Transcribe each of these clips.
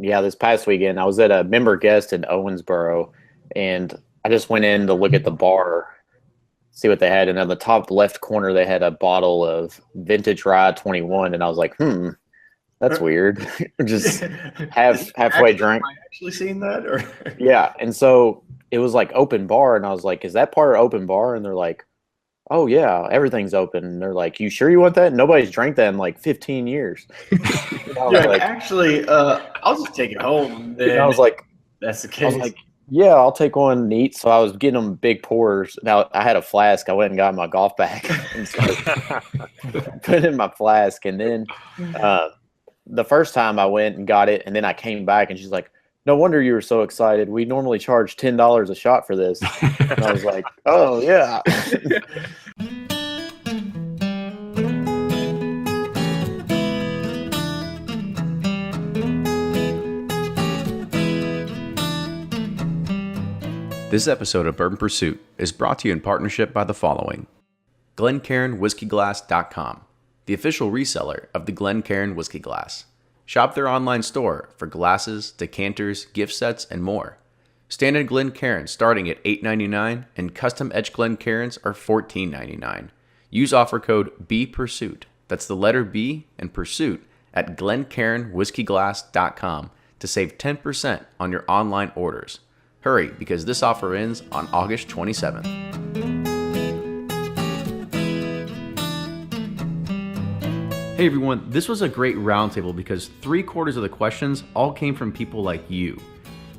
yeah, this past weekend I was at a member guest in Owensboro, and I just went in to look at the bar, see what they had, and on the top left corner they had a bottle of vintage rye 21, and I was like, that's weird. Just halfway drink. Have I actually seen that? Or yeah, and so it was like open bar, and I was like, is that part open bar? And they're like, oh yeah, everything's open. And they're like, you sure you want that? And nobody's drank that in like 15 years. yeah, like, actually, I'll just take it home. Then I was like, that's the case. I was like, yeah, I'll take one neat. So I was getting them big pours. Now I had a flask. I went and got my golf bag and put it in my flask. And then the first time I went and got it, and then I came back, and she's like, no wonder you were so excited. We normally charge $10 a shot for this. And I was like, oh, yeah. This episode of Bourbon Pursuit is brought to you in partnership by the following. GlencairnWhiskeyGlass.com, the official reseller of the Glencairn Whiskey Glass. Shop their online store for glasses, decanters, gift sets, and more. Standard Glencairns starting at $8.99 and custom etched Glencairns are $14.99. Use offer code BPURSUIT, that's the letter B and Pursuit, at GlencairnWhiskeyGlass.com to save 10% on your online orders. Hurry, because this offer ends on August 27th. Hey everyone, this was a great roundtable because 3/4 of the questions all came from people like you.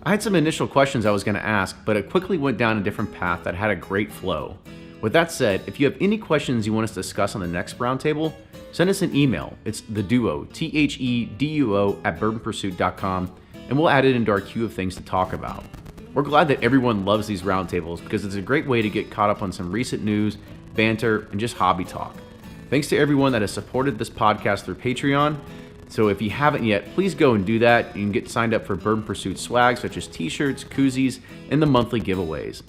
I had some initial questions I was going to ask, but it quickly went down a different path that had a great flow. With that said, if you have any questions you want us to discuss on the next roundtable, send us an email. It's theduo, THEDUO @bourbonpursuit.com, and we'll add it into our queue of things to talk about. We're glad that everyone loves these roundtables because it's a great way to get caught up on some recent news, banter, and just hobby talk. Thanks to everyone that has supported this podcast through Patreon. So if you haven't yet, please go and do that. You can get signed up for Bourbon Pursuit swag such as t-shirts, koozies, and the monthly giveaways.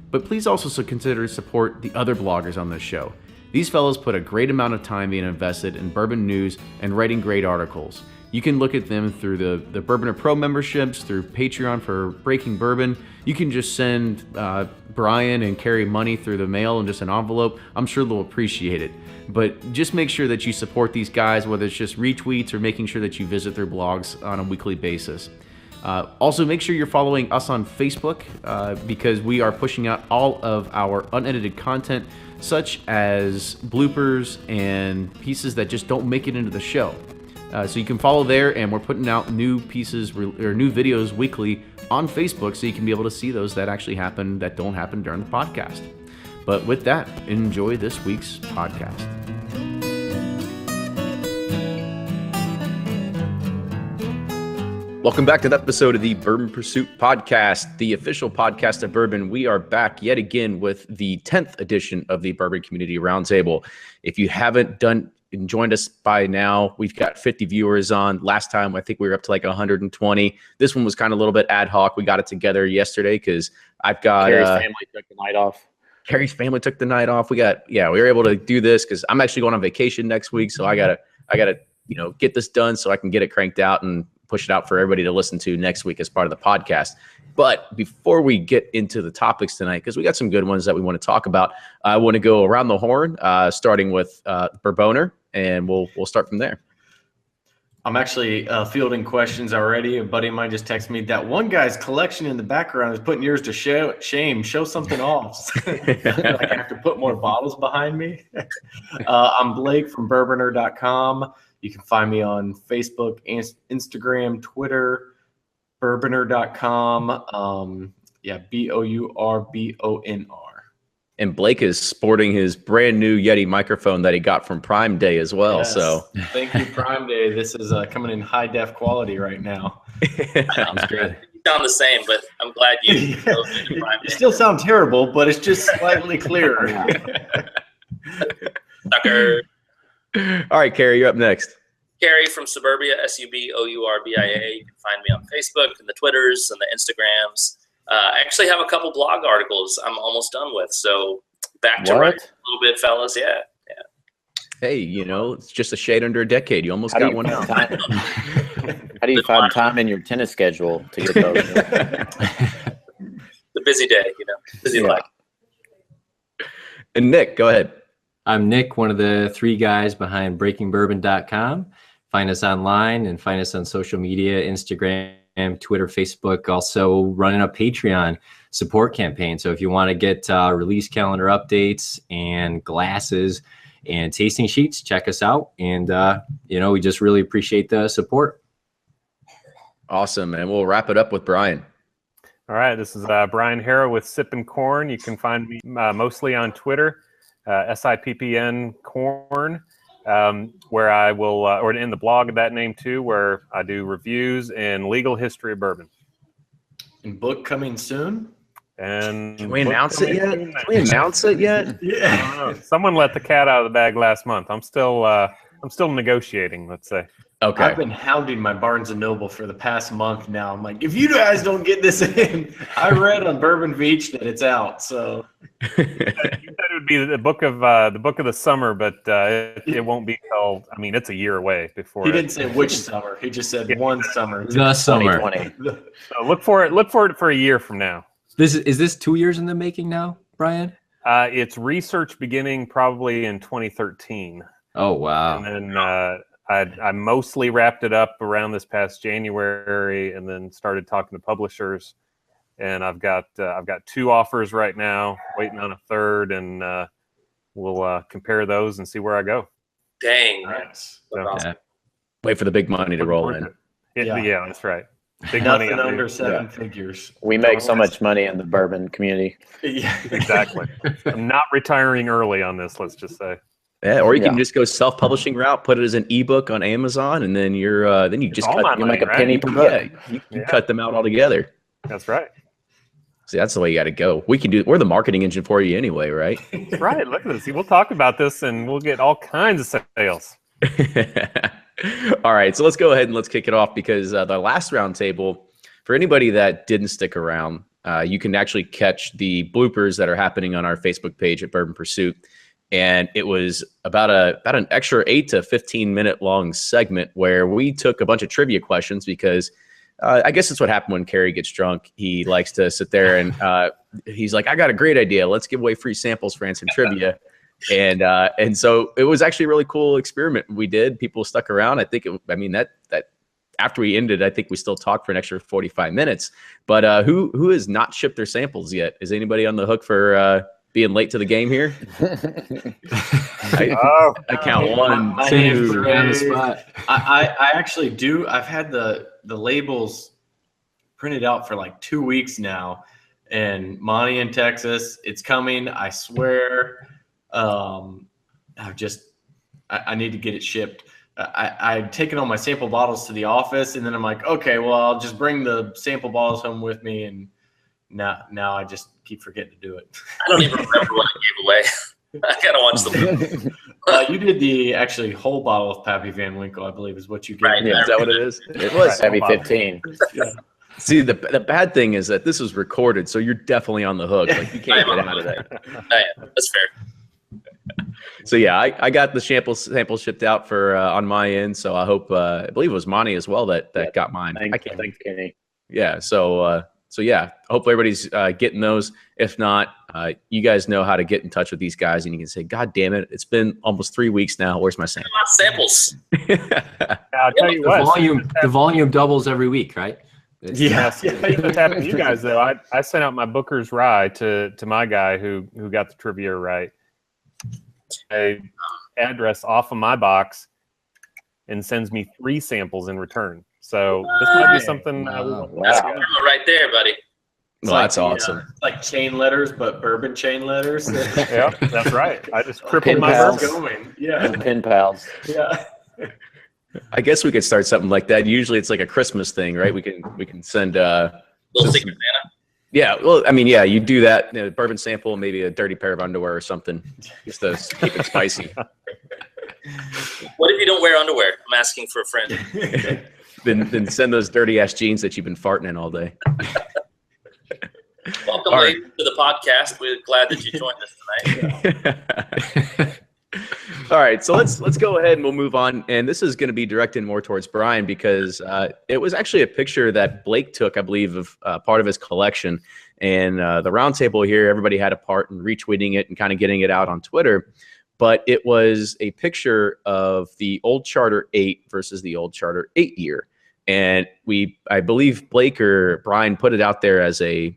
But please also consider support the other bloggers on this show. These fellows put a great amount of time being invested in bourbon news and writing great articles. You can look at them through the Bourboner Pro memberships, through Patreon for Breaking Bourbon. You can just send Brian and Carrie money through the mail in just an envelope. I'm sure they'll appreciate it. But just make sure that you support these guys, whether it's just retweets or making sure that you visit their blogs on a weekly basis. Also, make sure you're following us on Facebook because we are pushing out all of our unedited content, such as bloopers and pieces that just don't make it into the show. So you can follow there, and we're putting out new pieces or new videos weekly on Facebook, so you can be able to see those that actually happen that don't happen during the podcast. But with that, enjoy this week's podcast. Welcome back to the episode of the Bourbon Pursuit Podcast, the official podcast of bourbon. We are back yet again with the 10th edition of the Bourbon Community Roundtable. If you haven't joined us by now, we've got 50 viewers on. Last time, I think we were up to like 120. This one was kind of a little bit ad hoc. We got it together yesterday because I've got Carrie's family took the night off. Carrie's family took the night off. We were able to do this because I'm actually going on vacation next week, so I gotta get this done so I can get it cranked out and push it out for everybody to listen to next week as part of the podcast. But before we get into the topics tonight, because we got some good ones that we want to talk about, I want to go around the horn, starting with Bourboner, and we'll start from there. I'm actually fielding questions already. A buddy of mine just texted me that one guy's collection in the background is putting yours to shame. Show something off. Like I have to put more bottles behind me. I'm Blake from Bourboner.com. You can find me on Facebook, Instagram, Twitter, Bourboner.com. BOURBONR. And Blake is sporting his brand new Yeti microphone that he got from Prime Day as well. Yes. So thank you, Prime Day. This is coming in high def quality right now. Sounds good. You sound the same, but I'm glad you. You still sound terrible, but it's just slightly clearer. Sucker. All right, Carrie, you're up next. Carrie from Suburbia, SUBOURBIA. You can find me on Facebook and the Twitters and the Instagrams. I actually have a couple blog articles I'm almost done with. So back to writing a little bit, fellas. Yeah. Hey, it's just a shade under a decade. You almost got one out. How do you find time in your tennis schedule to get those? The busy day, busy life. And Nick, go ahead. I'm Nick, one of the 3 guys behind breakingbourbon.com. Find us online and find us on social media, Instagram, Twitter, Facebook, also running a Patreon support campaign. So if you want to get release calendar updates and glasses and tasting sheets, check us out. And, we just really appreciate the support. Awesome. And we'll wrap it up with Brian. All right. This is Brian Harrow with Sippin' Corn. You can find me mostly on Twitter, SIPPN Corn, where I will, or in the blog of that name too, where I do reviews and legal history of bourbon. And book coming soon? And Can we announce it yet? Can we announce it yet? Yeah. Someone let the cat out of the bag last month. I'm still negotiating, let's say. Okay. I've been hounding my Barnes & Noble for the past month now. I'm like, if you guys don't get this in, I read on Bourbon Beach that it's out. So You said it would be the book of the summer, but it won't be till, it's a year away before. he didn't say which summer. He just said one summer. The summer. 2020. So look for it for a year from now. Is this 2 years in the making now, Brian? It's research beginning probably in 2013. Oh, wow. And then I mostly wrapped it up around this past January, and then started talking to publishers. And I've got 2 offers right now, waiting on a third, and we'll compare those and see where I go. Dang. Nice. So, Yeah. Wait for the big money to roll in. yeah, that's right. Big money Nothing under it. 7 figures. We make so much money in the bourbon community. Yeah. Exactly. I'm not retiring early on this. Let's just say. Yeah, or you can just go self-publishing route, put it as an ebook on Amazon, and then you just all my cut, You money, make a right? penny per book. yeah, you cut them out altogether. That's right. See, that's the way you got to go. We're the marketing engine for you anyway, right? That's right. Look at this. We'll talk about this, and we'll get all kinds of sales. All right, so let's go ahead and let's kick it off, because the last roundtable, for anybody that didn't stick around, you can actually catch the bloopers that are happening on our Facebook page at Bourbon Pursuit. And it was about an extra 8 to 15 minute long segment where we took a bunch of trivia questions, because I guess it's what happened when Kerry gets drunk. He likes to sit there and he's like, I got a great idea. Let's give away free samples for Ansem Trivia. And so it was actually a really cool experiment we did. People stuck around. I think that after we ended, I think we still talked for an extra 45 minutes. But who has not shipped their samples yet? Is anybody on the hook for being late to the game here? I count 1, My 2. hands are on the raised. spot. I actually do. I've had the labels printed out for like 2 weeks now, and Monty in Texas, it's coming. I swear. I need to get it shipped. I'd taken all my sample bottles to the office, and then I'm like, okay, well, I'll just bring the sample bottles home with me, and now I just keep forgetting to do it. I don't even remember what I gave away. I gotta watch the movie. You did the actually whole bottle of Pappy Van Winkle, I believe, is what you gave. Right. me. Is that what it is? It was heavy 15. See, the bad thing is that this was recorded, so you're definitely on the hook. Like, you can't get out of that. That's fair. So yeah, I got the sample shipped out for on my end. So I hope I believe it was Monty as well that got mine. Thanks, Kenny. Yeah. So yeah, hopefully everybody's getting those. If not, you guys know how to get in touch with these guys, and you can say, God damn it, it's been almost 3 weeks now. Where's my sample? Samples. I'll tell you what. The volume doubles every week, right? Yes. What's happened to you guys though? I sent out my Booker's Rye to my guy who got the trivia right. A address off of my box and sends me 3 samples in return. So this might be something. That's right there, buddy. Well, that's awesome. Like chain letters, but bourbon chain letters. Yeah, that's right. I just crippled Pen my pals. bourbon. Going. Yeah. Pen pals. Yeah. I guess we could start something like that. Usually it's like a Christmas thing, right? We can send Little Secret Santa. yeah, well, I mean, yeah, you do that, bourbon sample, maybe a dirty pair of underwear or something, just to keep it spicy. What if you don't wear underwear? I'm asking for a friend. Then send those dirty ass jeans that you've been farting in all day. Welcome, ladies, to the podcast. We're glad that you joined us tonight. All right, so let's go ahead and we'll move on. And this is going to be directed more towards Brian because it was actually a picture that Blake took, I believe, of part of his collection. And the roundtable here, everybody had a part in retweeting it and kind of getting it out on Twitter. But it was a picture of the old Charter 8 versus the old Charter 8 year. And I believe Blake or Brian put it out there as a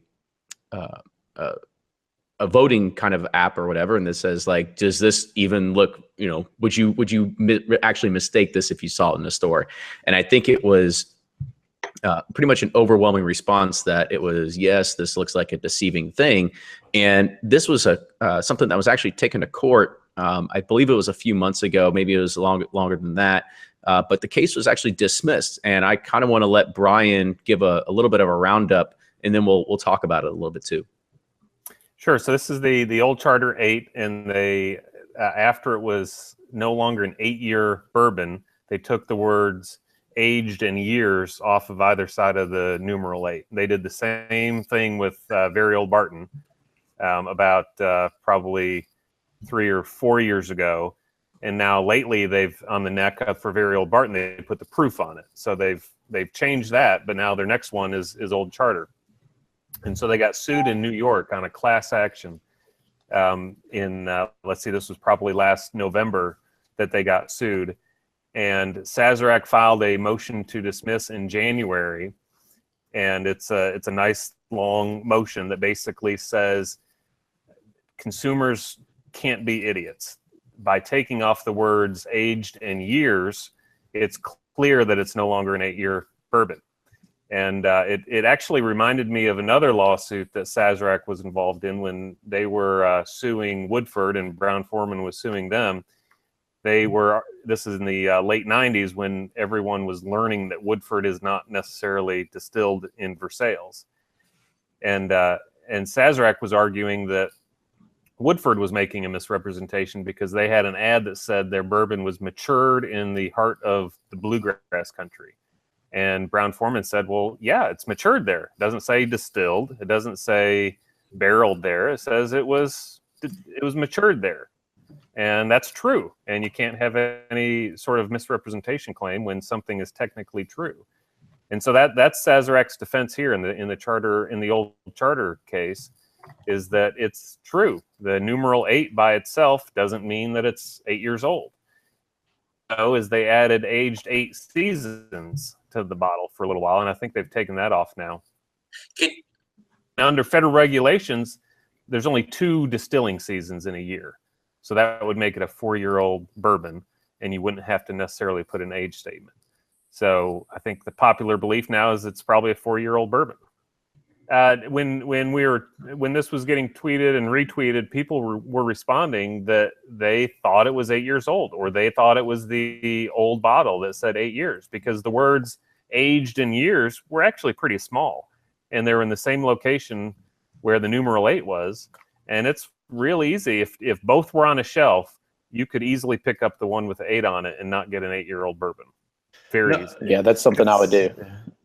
voting kind of app or whatever, and this says like, does this even look, would you actually mistake this if you saw it in the store? And I think it was pretty much an overwhelming response that it was, yes, this looks like a deceiving thing. And this was something that was actually taken to court. I believe it was a few months ago, maybe it was longer than that. But the case was actually dismissed. And I kind of want to let Brian give a little bit of a roundup, and then we'll talk about it a little bit too. Sure. So this is the old Charter 8, and they after it was no longer an 8-year bourbon, they took the words aged and years off of either side of the numeral 8. They did the same thing with Very Old Barton about probably 3 or 4 years ago, and now lately they've on the neck for Very Old Barton they put the proof on it. So they've changed that, but now their next one is Old Charter. And so they got sued in New York on a class action let's see, this was probably last November that they got sued. And Sazerac filed a motion to dismiss in January. And it's a nice long motion that basically says consumers can't be idiots. By taking off the words aged and years, it's clear that it's no longer an 8-year bourbon. And it actually reminded me of another lawsuit that Sazerac was involved in when they were suing Woodford and Brown-Forman was suing them. This is in the late 90s when everyone was learning that Woodford is not necessarily distilled in Versailles. And Sazerac was arguing that Woodford was making a misrepresentation because they had an ad that said their bourbon was matured in the heart of the bluegrass country. And Brown-Forman said, well, yeah, it's matured there. It doesn't say distilled. It doesn't say barreled there. It says it was matured there. And that's true. And you can't have any sort of misrepresentation claim when something is technically true. And so that's Sazerac's defense here in the old Charter case, is that it's true. The numeral 8 by itself doesn't mean that it's 8 years old. So is they added aged 8 seasons to the bottle for a little while, and I think they've taken that off now. Now, under federal regulations, there's only 2 distilling seasons in a year. So that would make it a 4-year-old bourbon, and you wouldn't have to necessarily put an age statement. So I think the popular belief now is it's probably a 4-year-old bourbon. When this was getting tweeted and retweeted, people were responding that they thought it was 8 years old, or they thought it was the old bottle that said 8 years, because the words aged and years were actually pretty small, and they were in the same location where the numeral 8 was. And it's real easy. If both were on a shelf, you could easily pick up the one with the 8 on it and not get an 8-year-old bourbon. Very easy. Yeah, that's something I would do.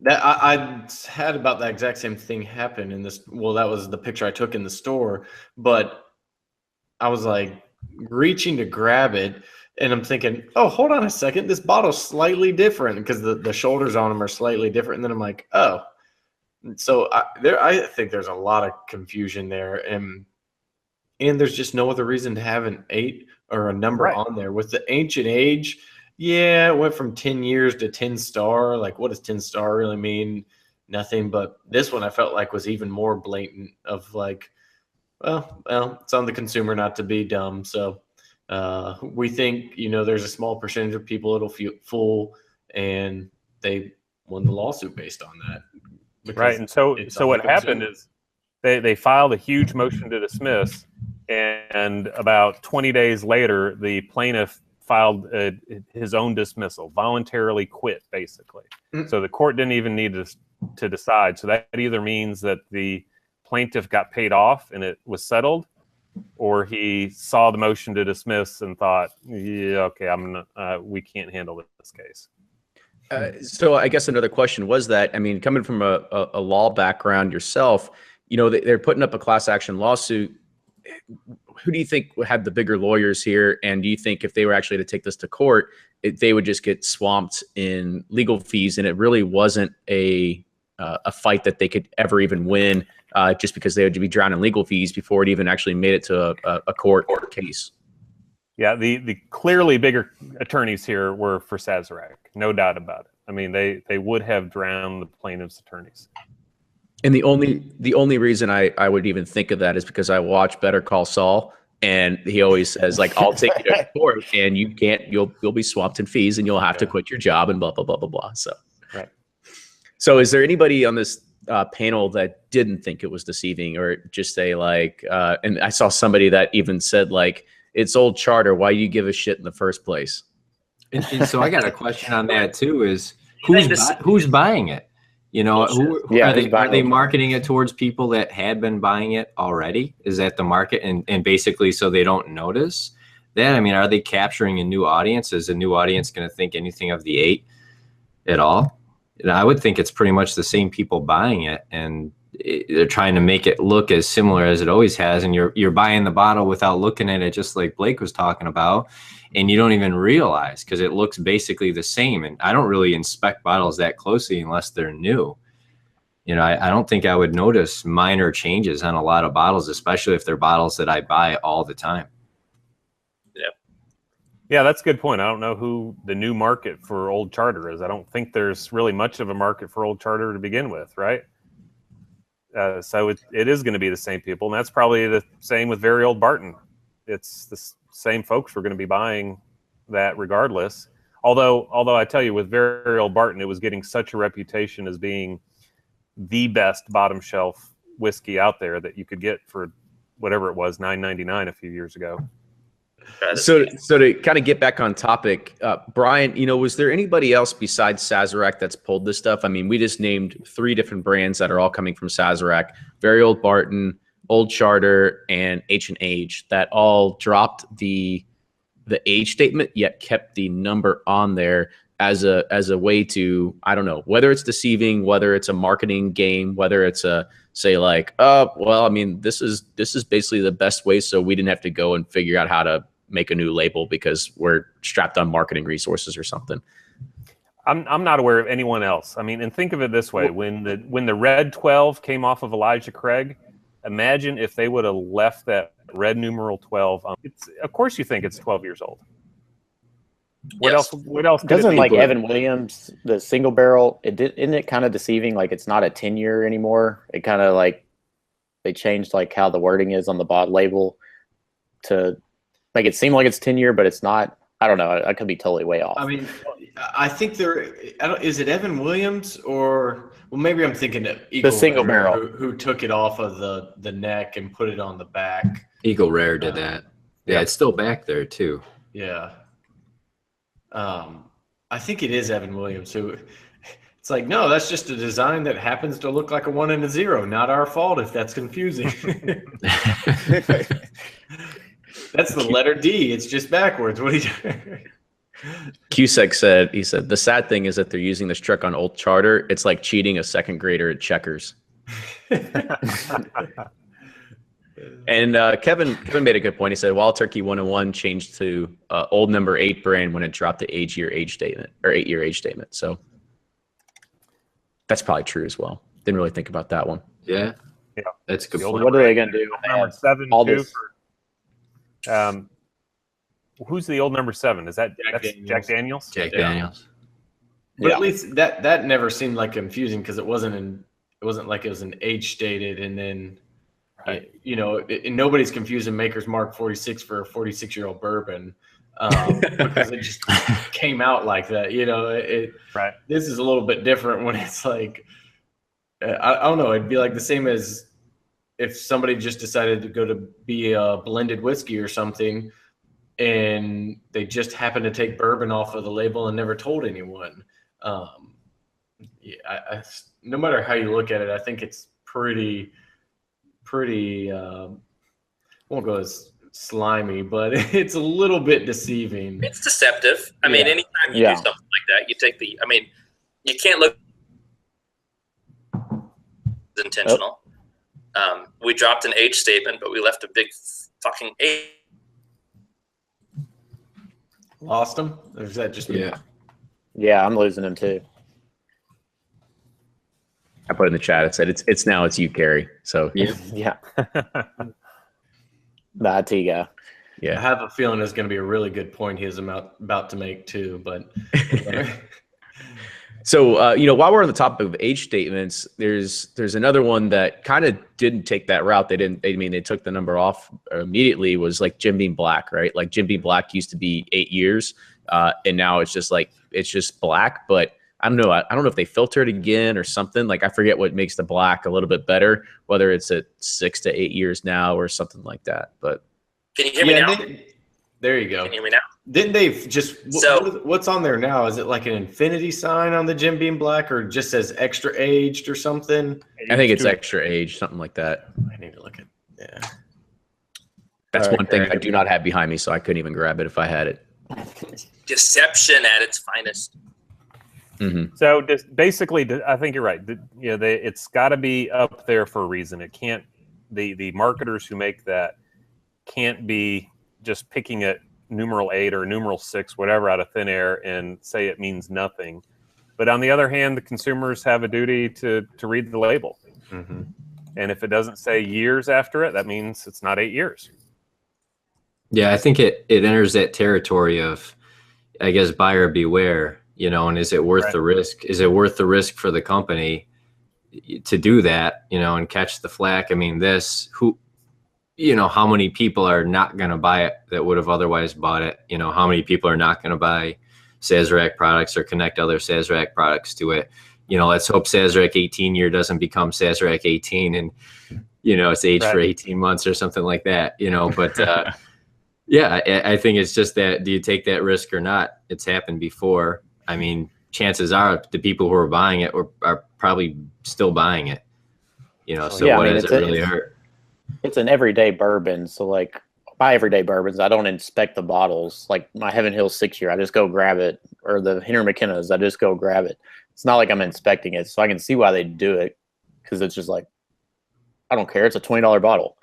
That I had about that exact same thing happen in this. Well, that was the picture I took in the store, but I was like reaching to grab it, and I'm thinking, oh, hold on a second, this bottle's slightly different because the shoulders on them are slightly different. And then I'm like, oh, so I think there's a lot of confusion there, and there's just no other reason to have an 8 or a number on there with the ancient age. Yeah, it went from 10 years to 10 star. Like, what does 10 star really mean? Nothing. But this one I felt like was even more blatant of like, well, it's on the consumer not to be dumb. So we think, there's a small percentage of people it'll fool, and they won the lawsuit based on that. Right. And so what happened is they filed a huge motion to dismiss, and about 20 days later, the plaintiff filed his own dismissal, voluntarily quit, basically. So the court didn't even need to decide. So that either means that the plaintiff got paid off and it was settled, or he saw the motion to dismiss and thought, yeah, okay, we can't handle this case. So I guess another question was that, coming from a law background yourself, they're putting up a class action lawsuit. who do you think had the bigger lawyers here? And do you think if they were actually to take this to court, they would just get swamped in legal fees, and it really wasn't a fight that they could ever even win, just because they would be drowned in legal fees before it even actually made it to a court case? Yeah, the clearly bigger attorneys here were for Sazerac, no doubt about it. I mean, they would have drowned the plaintiff's attorneys. And the only reason I would even think of that is because I watch Better Call Saul, and he always says, like, I'll take you to court, and you'll be swamped in fees, and you'll have to quit your job, and blah blah blah blah blah. So, right. So, is there anybody on this panel that didn't think it was deceiving, or just say like? And I saw somebody that even said like, it's old charter. Why you give a shit in the first place? And so I got a question on that too. Is who's buying it? You know, are they marketing it towards people that had been buying it already? Is that the market? And basically so they don't notice that? I mean, are they capturing a new audience? Is a new audience going to think anything of the 8 at all? And I would think it's pretty much the same people buying it, and they're trying to make it look as similar as it always has. And you're buying the bottle without looking at it, just like Blake was talking about. And you don't even realize because it looks basically the same. And I don't really inspect bottles that closely unless they're new. You know, I don't think I would notice minor changes on a lot of bottles, especially if they're bottles that I buy all the time. Yeah, that's a good point. I don't know who the new market for Old Charter is. I don't think there's really much of a market for Old Charter to begin with, right? So it is going to be the same people. And that's probably the same with Very Old Barton. It's the same folks who are going to be buying that regardless. Although I tell you, with Very Old Barton, it was getting such a reputation as being the best bottom shelf whiskey out there that you could get for whatever it was, $9.99 a few years ago. So to kind of get back on topic, Brian, you know, was there anybody else besides Sazerac that's pulled this stuff? I mean, we just named 3 different brands that are all coming from Sazerac: Very Old Barton, Old Charter, and H&H, that all dropped the age statement, yet kept the number on there as a way to, I don't know, whether it's deceiving, whether it's a marketing game, whether it's a say like, well, I mean, this is basically the best way, so we didn't have to go and figure out how to make a new label because we're strapped on marketing resources or something. I'm not aware of anyone else. I mean, and think of it this way: when the Red 12 came off of Elijah Craig, imagine if they would have left that red numeral 12. Of course, you think it's 12 years old. What else? What else? Doesn't like Evan Williams, the single barrel? Isn't it kind of deceiving? Like it's not a 10-year anymore. It kind of like they changed like how the wording is on the bottle label to make it seem like it's 10-year, but it's not. I don't know. I could be totally way off. I mean, I think is it Evan Williams or maybe I'm thinking of Eagle the single Rare, barrel who took it off of the neck and put it on the back. Eagle Rare did that. Yeah, it's still back there too. Yeah. I think it is Evan Williams who. It's like, no, that's just a design that happens to look like a 1 and a 0. Not our fault if that's confusing. That's the letter D. It's just backwards. What are you doing? Cusack said, the sad thing is that they're using this trick on Old Charter. It's like cheating a second grader at checkers. And Kevin made a good point. He said Wild Turkey 101 changed to old number 8 brand when it dropped the 8-year age statement. So that's probably true as well. Didn't really think about that one. Yeah, that's a good point. What are they going to do? Number 7 all too. this. Who's the old number 7? Is that Jack Daniels? Jack Daniels. But at least that never seemed like confusing because it wasn't like it was an age stated and then you know nobody's confusing Maker's Mark 46 for a 46-year-old bourbon because it just came out like that. You know, this is a little bit different when it's like I don't know. It'd be like the same as if somebody just decided to go to be a blended whiskey or something and they just happened to take bourbon off of the label and never told anyone. No matter how you look at it, I think it's pretty won't go as slimy, but it's a little bit deceiving. It's deceptive. I mean, anytime you do something like that, you take you can't look intentional. We dropped an age statement, but we left a big fucking age. Lost them? Or is that just me? Yeah. Yeah, I'm losing him too. I put in the chat. It said it's you, Carrie. So Yeah. Yeah. The IT guy. I yeah. have a feeling it's going to be a really good point he was about to make too, but So while we're on the topic of age statements, there's another one that kind of didn't take that route. They took the number off immediately. Was like Jim Beam Black, right? Like Jim Beam Black used to be 8 years, and now it's just black. But I don't know. I don't know if they filter it again or something. Like I forget what makes the black a little bit better, whether it's at 6 to 8 years now or something like that. But Can you hear me now? there you go. Can you hear me now? Didn't they just So- what's on there now? Is it like an infinity sign on the Jim Beam Black, or just says extra aged or something? I think it's extra age, something like that. I need to look at. Yeah. That's All right, one thing Carrie. I do not have behind me, so I couldn't even grab it if I had it. Deception at its finest. Mm-hmm. So just basically, I think you're right. It's got to be up there for a reason. It can't. The marketers who make that can't be just picking at numeral 8 or numeral 6, whatever, out of thin air and say it means nothing. But on the other hand, the consumers have a duty to read the label. Mm-hmm. And if it doesn't say years after it, that means it's not 8 years. Yeah, I think it enters that territory of, I guess, buyer beware, and is it worth the risk? Is it worth the risk for the company to do that, and catch the flack? I mean, how many people are not going to buy it that would have otherwise bought it? How many people are not going to buy Sazerac products or connect other Sazerac products to it? Let's hope Sazerac 18 year doesn't become Sazerac 18 and, it's aged for 18 months or something like that, but, yeah, I think it's just that, do you take that risk or not? It's happened before. I mean, chances are the people who are buying it are probably still buying it, so Yeah, what I mean, does it really hurt? It's an everyday bourbon. So like my everyday bourbons, I don't inspect the bottles. Like my Heaven Hill 6 year, I just go grab it. Or the Henry McKenna's, I just go grab it. It's not like I'm inspecting it. So I can see why they do it. Because it's just like, I don't care. It's a $20 bottle.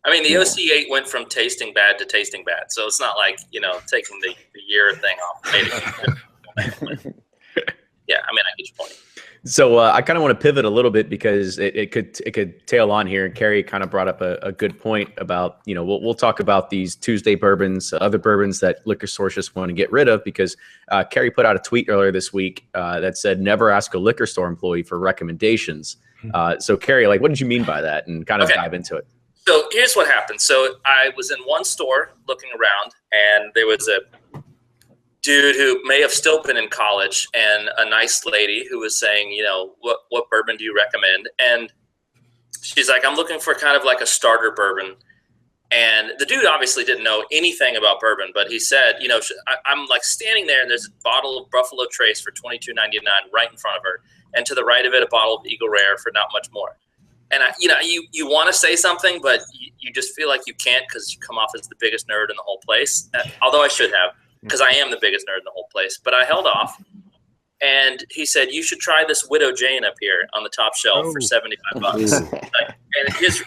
I mean, the OC8 went from tasting bad to tasting bad. So it's not like, taking the year thing off. Made it. Yeah, I mean, I get your point. So I kind of want to pivot a little bit because it could tail on here. And Carrie kind of brought up a good point about, we'll talk about these Tuesday bourbons, other bourbons that liquor stores just want to get rid of, because Carrie put out a tweet earlier this week that said, never ask a liquor store employee for recommendations. So Carrie, like, what did you mean by that? And kind of dive into it. So here's what happened. So I was in one store looking around, and there was a dude who may have still been in college and a nice lady who was saying, what bourbon do you recommend? And she's like, I'm looking for kind of like a starter bourbon. And the dude obviously didn't know anything about bourbon, but he said, I'm like standing there and there's a bottle of Buffalo Trace for $22.99 right in front of her. And to the right of it, a bottle of Eagle Rare for not much more. And you want to say something, but you just feel like you can't because you come off as the biggest nerd in the whole place. Although I should have, because I am the biggest nerd in the whole place. But I held off, and he said, you should try this Widow Jane up here on the top shelf for $75. And his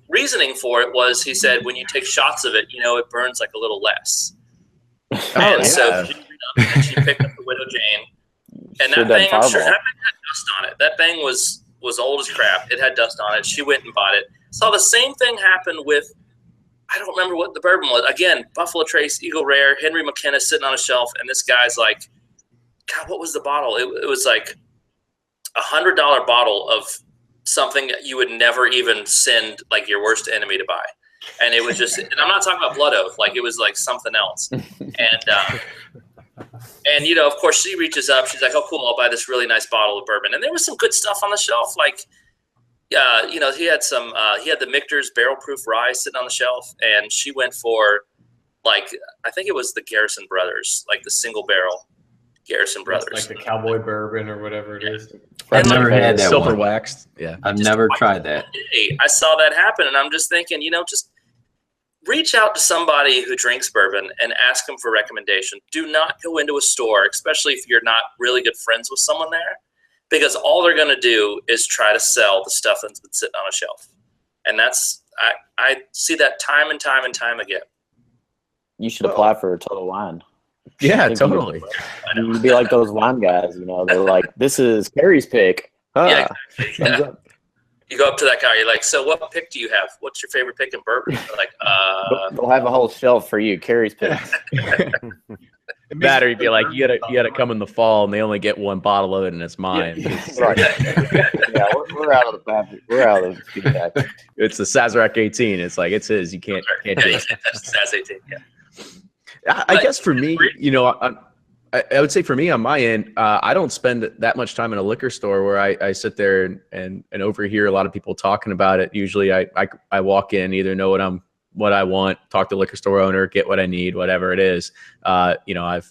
reasoning for it was, he said, when you take shots of it, it burns like a little less. So she picked up the Widow Jane, and that thing, I'm sure, that thing had dust on it. That thing was old as crap. It had dust on it. She went and bought it. Saw the same thing happen with, I don't remember what the bourbon was. Again, Buffalo Trace, Eagle Rare, Henry McKenna sitting on a shelf, and this guy's like, God, what was the bottle? It was like $100 bottle of something that you would never even send like your worst enemy to buy. And it was just, and I'm not talking about blood oath, like it was like something else. And of course she reaches up, she's like, oh cool, I'll buy this really nice bottle of bourbon. And there was some good stuff on the shelf, like he had the Michters barrel proof rye sitting on the shelf, and she went for like, I think it was the Garrison Brothers, like the single barrel Garrison Brothers, like the cowboy bourbon or whatever it is. I've never had that silver one. waxed. Yeah, I've never tried that. I saw that happen, and I'm just thinking, just reach out to somebody who drinks bourbon and ask them for recommendation. Do not go into a store, especially if you're not really good friends with someone there, because all they're going to do is try to sell the stuff that's been sitting on a shelf. And that's I see that time and time and time again. You should apply for a Total Wine. Yeah, totally. You'd be like those wine guys, you know. They're like, "This is Carrie's pick." Yeah, exactly. Yeah. You go up to that guy. You're like, "So, what pick do you have? What's your favorite pick in bourbon?" They're like, They'll have a whole shelf for you, Carrie's picks. That, or you'd be like, you gotta come in the fall, and they only get one bottle of it, and it's mine. Right. Yeah, we're out of the package. We're out of the feedback. It's the Sazerac 18. It's like, it's his. You can't do it. That's Saz 18. Yeah. I guess for me, you know, I would say for me on my end, I don't spend that much time in a liquor store where I sit there and overhear a lot of people talking about it. Usually I walk in, either know what I want, talk to the liquor store owner, get what I need, whatever it is. You know,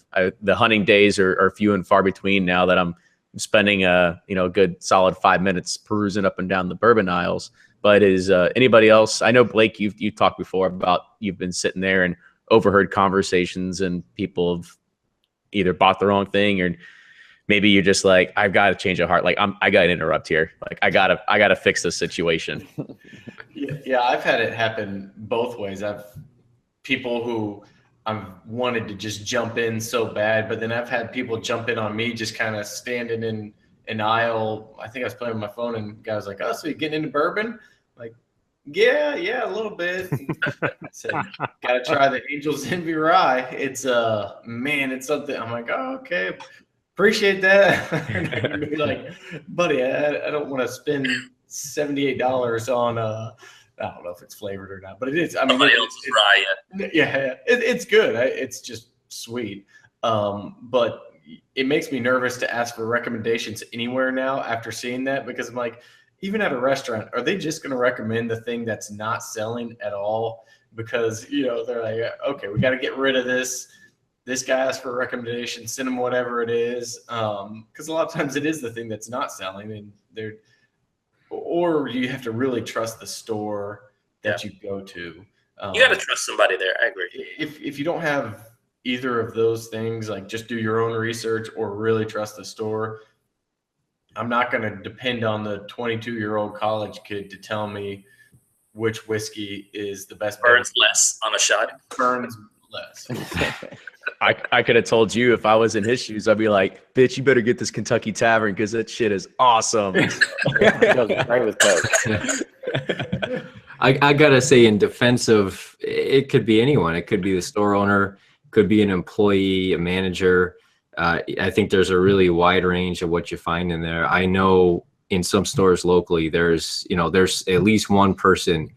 the hunting days are few and far between now that I'm spending a good solid 5 minutes perusing up and down the bourbon aisles. But is anybody else? I know, Blake, you've talked before about you've been sitting there and overheard conversations, and people have either bought the wrong thing, or maybe you're just like, I've got to change of heart. Like I got to interrupt here. Like I gotta fix this situation. Yeah, I've had it happen both ways. I've people who I've wanted to just jump in so bad, but then I've had people jump in on me just kind of standing in an aisle. I think I was playing with my phone, and the guy was like, "Oh, so you getting into bourbon?" Like, yeah, a little bit. Said, gotta try the Angel's Envy Rye. It's man, it's something. I'm like, oh, okay, appreciate that. And be like, buddy, I don't want to spend $78 on I don't know if it's flavored or not, but it is. I mean, somebody else's rye. Yeah, it's good. It's just sweet. But it makes me nervous to ask for recommendations anywhere now after seeing that, because I'm like, even at a restaurant, are they just going to recommend the thing that's not selling at all? Because, they're like, okay, we got to get rid of this. This guy asked for a recommendation, send them whatever it is. Because a lot of times it is the thing that's not selling, and or you have to really trust the store that you go to. You got to trust somebody there. I agree. If you don't have either of those things, like just do your own research or really trust the store, I'm not going to depend on the 22-year-old college kid to tell me which whiskey is the best. Burns less on a shot. Burns less. I could have told you if I was in his shoes, I'd be like, bitch, you better get this Kentucky Tavern because that shit is awesome. Right with Coke. I got to say, in defense of, it could be anyone. It could be the store owner, could be an employee, a manager. I think there's a really wide range of what you find in there. I know in some stores locally, there's at least one person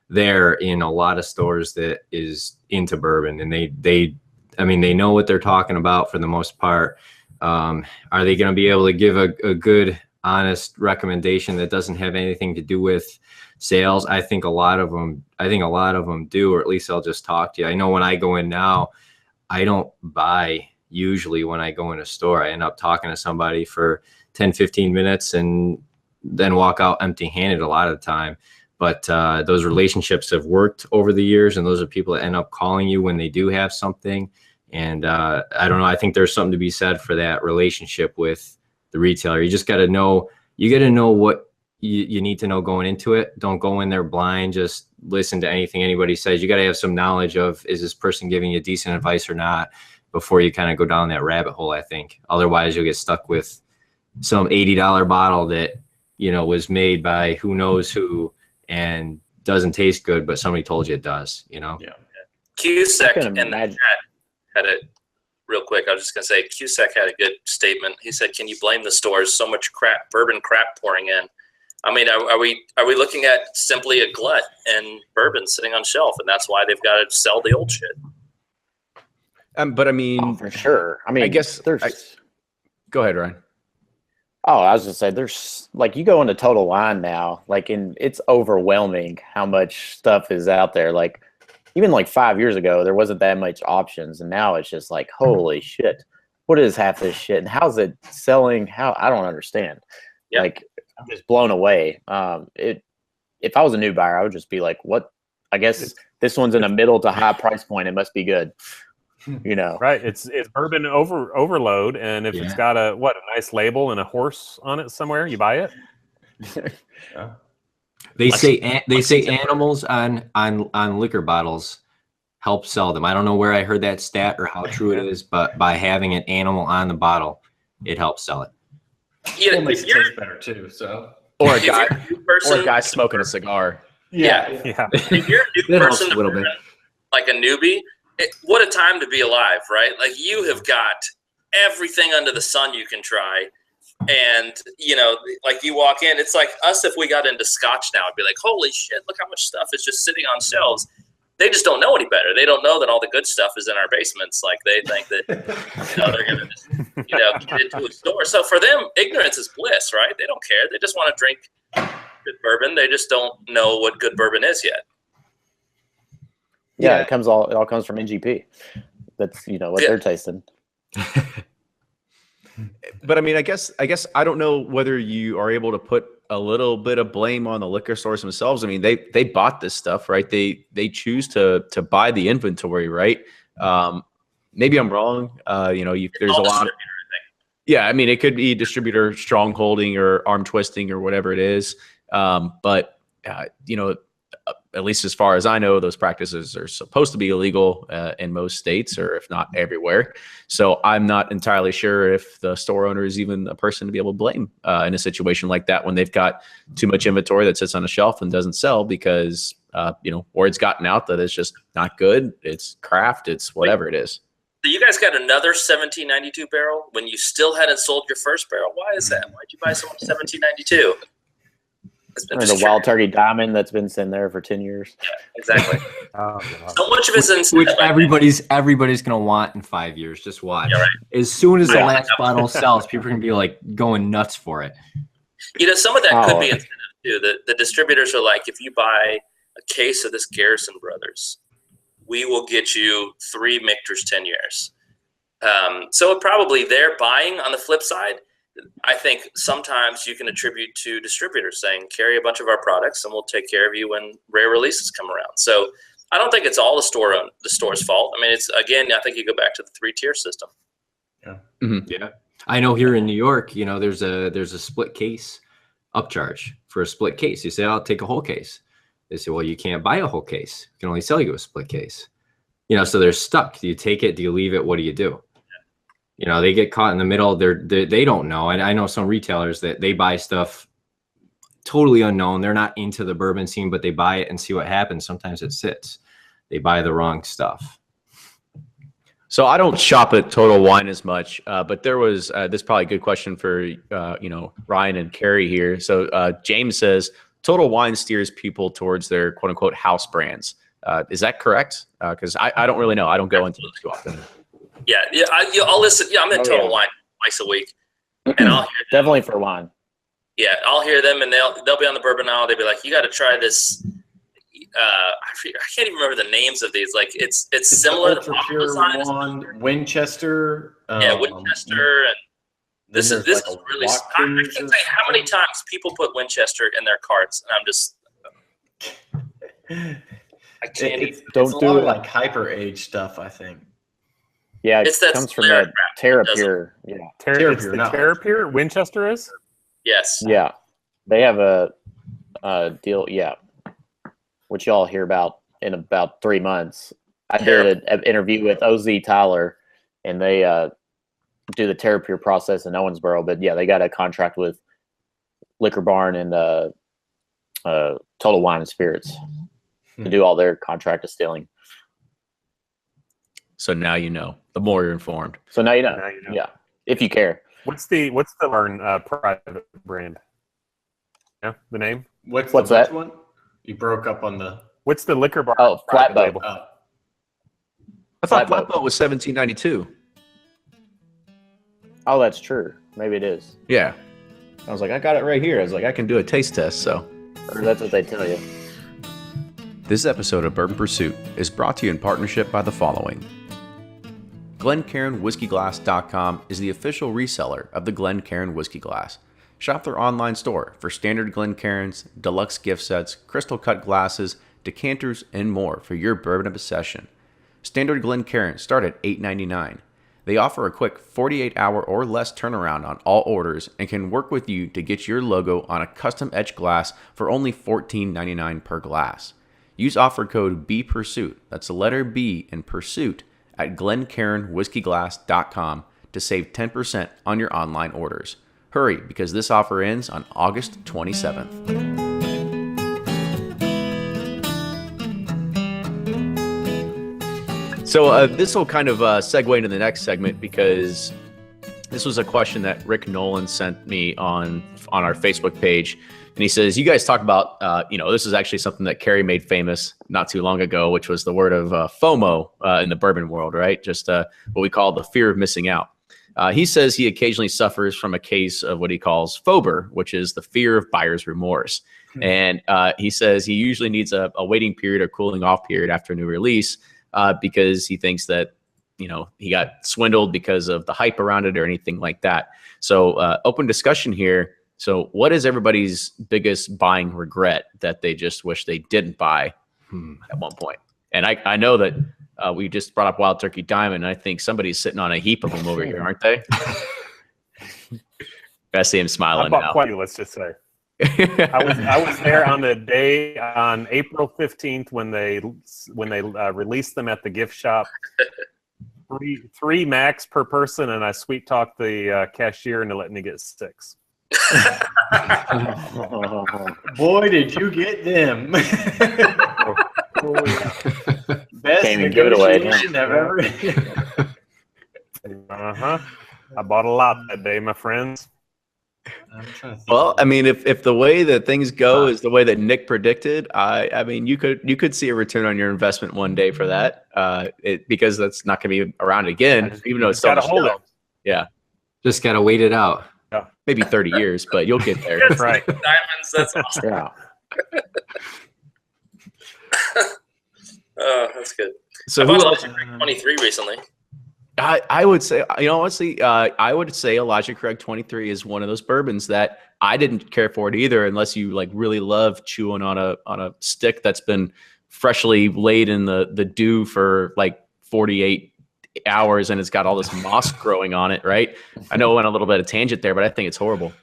there in a lot of stores that is into bourbon, and they know what they're talking about for the most part. Are they going to be able to give a good, honest recommendation that doesn't have anything to do with sales? I think a lot of them do, or at least I'll just talk to you. I know when I go in now, I don't buy. Usually when I go in a store, I end up talking to somebody for 10, 15 minutes and then walk out empty-handed a lot of the time. But those relationships have worked over the years, and those are people that end up calling you when they do have something. And I don't know, I think there's something to be said for that relationship with the retailer. You just got to know, what you need to know going into it. Don't go in there blind, just listen to anything anybody says. You got to have some knowledge of, is this person giving you decent advice or not, before you kind of go down that rabbit hole, I think. Otherwise, you'll get stuck with some $80 bottle that, was made by who knows who and doesn't taste good, but somebody told you it does, Yeah. Cusack in the chat had a real quick. I was just going to say, Cusack had a good statement. He said, "Can you blame the stores? So much bourbon crap pouring in." I mean, are we looking at simply a glut and bourbon sitting on shelf, and that's why they've got to sell the old shit? But I mean, for sure. I mean, I guess there's. Go ahead, Ryan. Oh, I was gonna say, there's like, you go into Total Wine now, it's overwhelming how much stuff is out there. Like, even like 5 years ago, there wasn't that much options, and now it's just like, holy shit, what is half this shit, and how's it selling? I don't understand. Yeah. Like, I'm just blown away. If I was a new buyer, I would just be like, what? I guess this one's in a middle to high price point. It must be good. Right, it's bourbon overload, and if it's got a nice label and a horse on it somewhere, you buy it. They say animals on liquor bottles help sell them. I don't know where I heard that stat or how true it is, but by having an animal on the bottle, it helps sell it. Yeah, It makes it taste better too. So Or a if you're guy, a new person, or a guy smoking a cigar. yeah. Yeah. If you're a new That helps person, a little bit. like a newbie, what a time to be alive, right? Like you have got everything under the sun you can try. And, you know, like you walk in, it's like us if we got into scotch now, it'd be like, holy shit, look how much stuff is just sitting on shelves. They just don't know any better. They don't know that all the good stuff is in our basements. Like they think that, you know, they're going to just, you know, get into a store. So for them, ignorance is bliss, right? They don't care. They just want to drink good bourbon. They just don't know what good bourbon is yet. Yeah, it all comes from NGP. That's, you know, what they're tasting. But I mean, I guess I don't know whether you are able to put a little bit of blame on the liquor stores themselves. I mean, they bought this stuff, right? They choose to buy the inventory, right? Maybe I'm wrong. You know, there's a lot of, yeah. I mean, it could be distributor strongholding or arm twisting or whatever it is. But you know, at least as far as I know, those practices are supposed to be illegal in most states, or if not everywhere. So I'm not entirely sure if the store owner is even a person to be able to blame in a situation like that when they've got too much inventory that sits on a shelf and doesn't sell because, you know, word's gotten out that it's just not good. It's craft. It's whatever it is. So you guys got another 1792 barrel when you still hadn't sold your first barrel. Why is that? Why'd you buy so much 1792? Or the Wild Turkey Diamond that's been sitting there for 10 years. Yeah, exactly. So much of it's in Which everybody's gonna want in 5 years. Just watch. Yeah, right. As soon as the last bottle sells, people are gonna be like going nuts for it. You know, some of that could be incentive too. The distributors are like, if you buy a case of this Garrison Brothers, we will get you 3 Michters 10 years. So probably they're buying. On the flip side, I think sometimes you can attribute to distributors saying, carry a bunch of our products and we'll take care of you when rare releases come around. So I don't think it's all the store's fault. I mean, it's, again, I think you go back to the 3-tier system. Yeah. Mm-hmm. Yeah. I know here in New York, you know, there's a split case upcharge for a split case. You say, I'll take a whole case. They say, well, you can't buy a whole case. We can only sell you a split case. You know, so they're stuck. Do you take it? Do you leave it? What do you do? You know, they get caught in the middle. They don't know. And I know some retailers that they buy stuff totally unknown. They're not into the bourbon scene, but they buy it and see what happens. Sometimes it sits. They buy the wrong stuff. So I don't shop at Total Wine as much, but there was this is probably a good question for you know, Ryan and Carrie here. So James says Total Wine steers people towards their quote unquote house brands. Is that correct? Because I don't really know. I don't go into it too often. Yeah, I'll listen. Yeah, I'm in Total Wine twice a week, and I'll hear them. Definitely for wine. Yeah, I'll hear them, and they'll be on the bourbon aisle. They'll be like, "You got to try this." I can't even remember the names of these. Like it's similar to one, Winchester. Yeah, Winchester, and this is really. I can't say how many times people put Winchester in their carts, and I'm just. I can't. It's a lot of like hyper age stuff, I think. Yeah, it comes from that Terrapure. Yeah, Terrapure. Winchester is. Yes. Yeah, they have a deal. Yeah, which y'all hear about in about 3 months. I did an interview with OZ Tyler, and they do the Terrapure process in Owensboro. But yeah, they got a contract with Liquor Barn and Total Wine and Spirits to do all their contract distilling. So now you know. The more you're informed. So now you know. Yeah, if you care. What's the Barn private brand? Yeah, the name. What's that one? You broke up on the. What's the Liquor Barn? Oh, Flatboat. I thought Flatboat was 1792. Oh, that's true. Maybe it is. Yeah. I was like, I got it right here. I was like, I can do a taste test. So or that's what they tell you. This episode of Bourbon Pursuit is brought to you in partnership by the following. GlenCairnWhiskeyGlass.com is the official reseller of the Glencairn Whiskey Glass. Shop their online store for standard Glencairns, deluxe gift sets, crystal cut glasses, decanters, and more for your bourbon obsession. Standard Glencairn start at $8.99. They offer a quick 48-hour or less turnaround on all orders and can work with you to get your logo on a custom etched glass for only $14.99 per glass. Use offer code BPURSUIT, that's the letter B in pursuit, at glencairnwhiskeyglass.com to save 10% on your online orders. Hurry, because this offer ends on August 27th. So this will kind of segue into the next segment, because this was a question that Rick Nolan sent me on our Facebook page. And he says, you guys talk about, this is actually something that Carrie made famous not too long ago, which was the word of FOMO in the bourbon world, right? Just what we call the fear of missing out. He says he occasionally suffers from a case of what he calls FOBR, which is the fear of buyer's remorse. And he says he usually needs a waiting period or cooling off period after a new release because he thinks that, he got swindled because of the hype around it or anything like that. So open discussion here. So what is everybody's biggest buying regret that they just wish they didn't buy at one point? And I know that we just brought up Wild Turkey Diamond. And I think somebody's sitting on a heap of them over here, aren't they? I see him smiling now. Quite, let's just say. I was there on the day on April 15th when they released them at the gift shop. Three max per person, and I sweet talked the cashier into letting me get 6. Boy, did you get them. Best Can't even give it away. negotiation I've ever. I bought a lot that day, my friends. Well, I mean, if the way that things go is the way that Nick predicted, I mean, you could see a return on your investment one day for that, because that's not going to be around again, even though it's still hold it. Yeah, just got to wait it out. Yeah, maybe 30 years, but you'll get there. That's right. Diamonds. That's awesome. Yeah. Oh, that's good. So I bought Logic 23 recently. I would say, honestly, I would say Elijah Craig 23 is one of those bourbons that I didn't care for it either, unless you like really love chewing on a stick that's been freshly laid in the dew for like 48 hours and it's got all this moss growing on it, right? I know I went a little bit of tangent there, but I think it's horrible.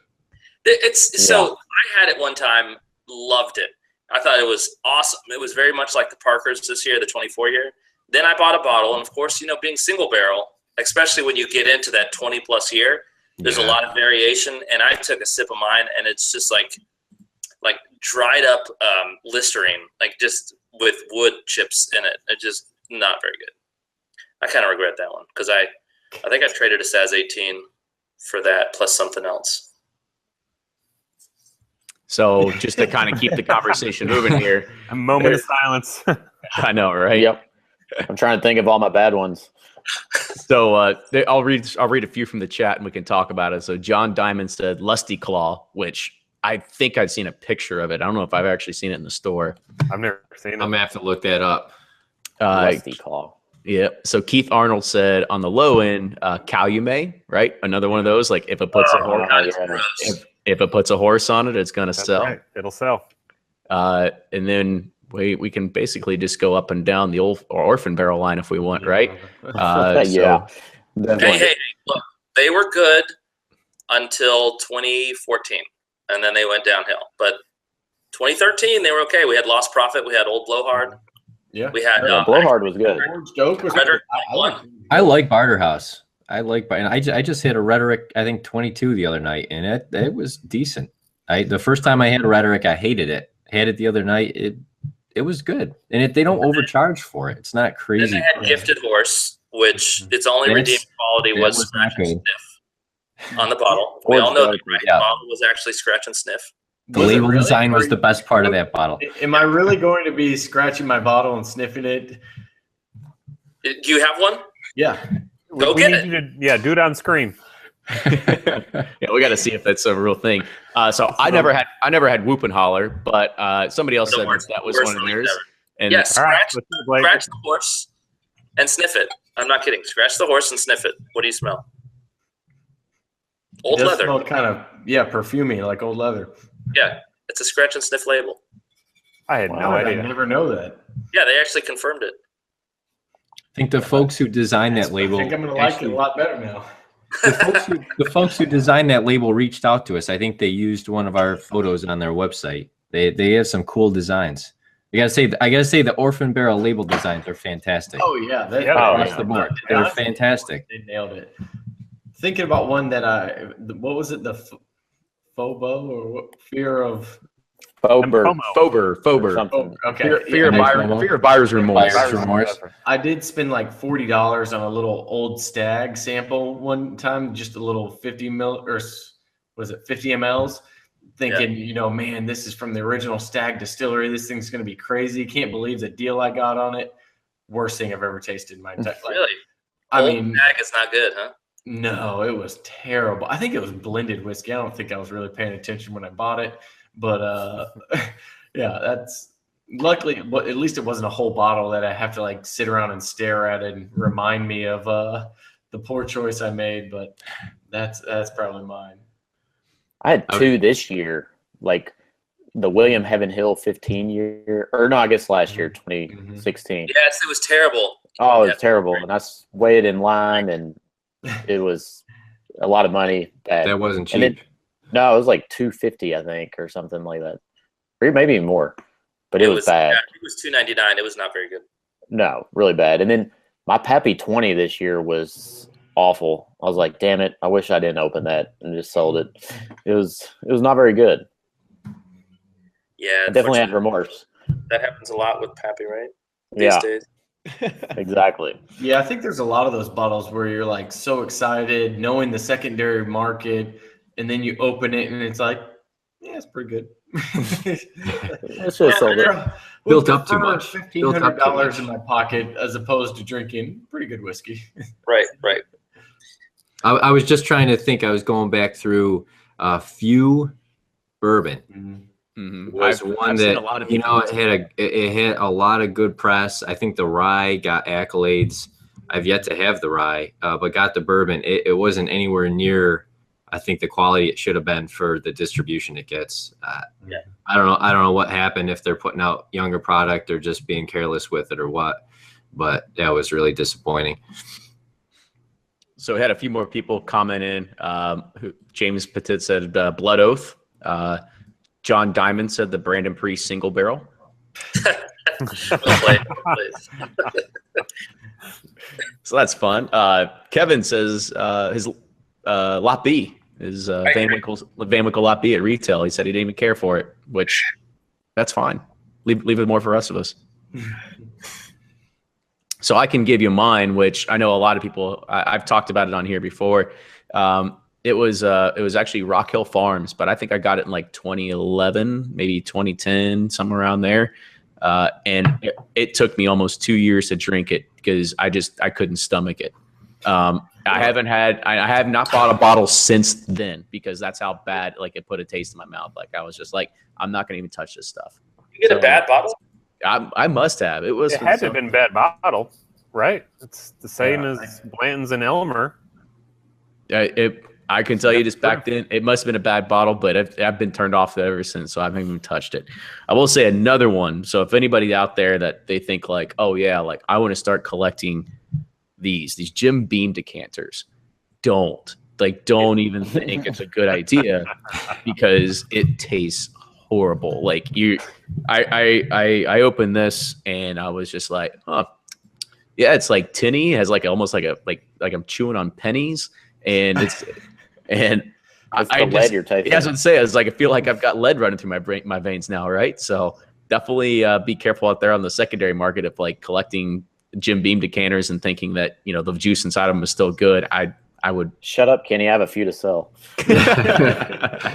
So I had it one time, loved it. I thought it was awesome. It was very much like the Parkers this year, the 24 year. Then I bought a bottle, and of course, being single barrel, especially when you get into that 20 plus year, there's a lot of variation. And I took a sip of mine, and it's just like dried up Listerine, like just with wood chips in it. It's just not very good. I kind of regret that one because I think I traded a Saz 18 for that plus something else. So just to kind of keep the conversation moving here, a moment of silence. I know, right? Yep. I'm trying to think of all my bad ones. So I'll read a few from the chat and we can talk about it. So John Diamond said Lusty Claw, which I think I've seen a picture of it. I don't know if I've actually seen it in the store. I've never seen it. I'm gonna have to look that up. Lusty Claw. Yeah. So Keith Arnold said on the low end, Calumet, right? Another one of those. Like if it puts if it puts a horse on it, it's gonna sell. Right. It'll sell. And then we can basically just go up and down the old Orphan Barrel line if we want, right? Yeah. Hey, look, they were good until 2014, and then they went downhill. But 2013, they were okay. We had Lost Prophet. We had Old Blowhard. Yeah. We had Blowhard was good. I like Barterhouse. And I just hit a Rhetoric, I think 22 the other night, and it was decent. The first time I had a Rhetoric, I hated it. Had it the other night, it was good, and they don't overcharge for it. It's not crazy. And they had Gifted Horse, which its only redeeming quality was scratch and sniff on the bottle. We all know that, right? The bottle was actually scratch and sniff. The label design was the best part of that bottle. Am I really going to be scratching my bottle and sniffing it? Do you have one? Yeah. Go get it. Do it on screen. Yeah, we got to see if that's a real thing. So I never had Whoop and Holler, but somebody else said that was one of theirs. And yes, scratch the horse and sniff it. I'm not kidding. Scratch the horse and sniff it. What do you smell? Old leather. Smell kind of perfumey, like old leather. Yeah, it's a scratch and sniff label. I had no idea. I never know that. Yeah, they actually confirmed it. think the folks who designed that I label, think I'm gonna like it a lot better now. the folks who designed that label reached out to us. I think they used one of our photos on their website. They have some cool designs. I gotta say the Orphan Barrel label designs are fantastic. Oh yeah, across the board. They're fantastic. They nailed it. Thinking about one that what was it? The FOBO or what? Fear of Fober. Something. okay. Fear of buyer's remorse. I did spend like $40 on a little old stag sample one time, just a little 50 ml or was it 50 mLs? Thinking, you know, man, this is from the original Stag distillery. This thing's going to be crazy. Can't believe the deal I got on it. Worst thing I've ever tasted in my entire life. Really? I Old mean, Stag is not good, huh? no, it was terrible. I think it was blended whiskey. I don't think I was really paying attention when I bought it, but yeah, that's luckily. But at least it wasn't a whole bottle that I have to like sit around and stare at and remind me of the poor choice I made. But that's probably mine. I had two this year, like the William Heaven Hill 15 year, or no, I guess last year, 2016. Yes, it was terrible. Oh, it was terrible. And I weighed in line, and it was a lot of money. That wasn't cheap. And no, it was like $250, I think, or something like that, or maybe even more. But it was bad. Yeah, it was $2.99. It was not very good. No, really bad. And then my Pappy 20 this year was awful. I was like, damn it, I wish I didn't open that and just sold it. It was not very good. Yeah, I definitely had remorse. That happens a lot with Pappy, right? These days. Exactly. Yeah, I think there's a lot of those bottles where you're like so excited, knowing the secondary market, and then you open it and it's like, yeah, it's pretty good. It's just sold it. Built up too much. $1,500 in my pocket as opposed to drinking pretty good whiskey. Right. I was just trying to think. I was going back through a few bourbon. Was one that, you know, it had a lot of good press. I think the rye got accolades. I've yet to have the rye, but got the bourbon. It wasn't anywhere near, I think, the quality it should have been for the distribution it gets. I don't know what happened, if they're putting out younger product or just being careless with it or what, but that was really disappointing. So we had a few more people comment in. James Petit said Blood Oath. John Diamond said the Brandon Priest single barrel. Well played. So that's fun. Kevin says his Lot B is Van Winkle Lot B at retail. He said he didn't even care for it, which that's fine. Leave it more for rest of us. So I can give you mine, which I know a lot of people. I've talked about it on here before. It was actually Rock Hill Farms, but I think I got it in like 2011, maybe 2010, somewhere around there. And it took me almost 2 years to drink it because I couldn't stomach it. I have not bought a bottle since then because that's how bad, like, it put a taste in my mouth. Like, I was just like, I'm not gonna even touch this stuff. You get a bad bottle? I must have. It had to have been bad bottle, right? It's the same as Blanton's and Elmer. I can tell you just back then, it must have been a bad bottle, but I've been turned off ever since, so I haven't even touched it. I will say another one. So if anybody out there that they think like, oh yeah, like I want to start collecting these Jim Beam decanters, don't even think it's a good idea because it tastes horrible. Like I opened this and I was just like, huh, yeah, it's like tinny, has like almost like I'm chewing on pennies, and it's. And lead you're tasting. That's what I'm saying. It's like I feel like I've got lead running through my veins now, right? So definitely be careful out there on the secondary market of like collecting Jim Beam decanters and thinking that, you know, the juice inside of them is still good. I would shut up, Kenny. I have a few to sell. You got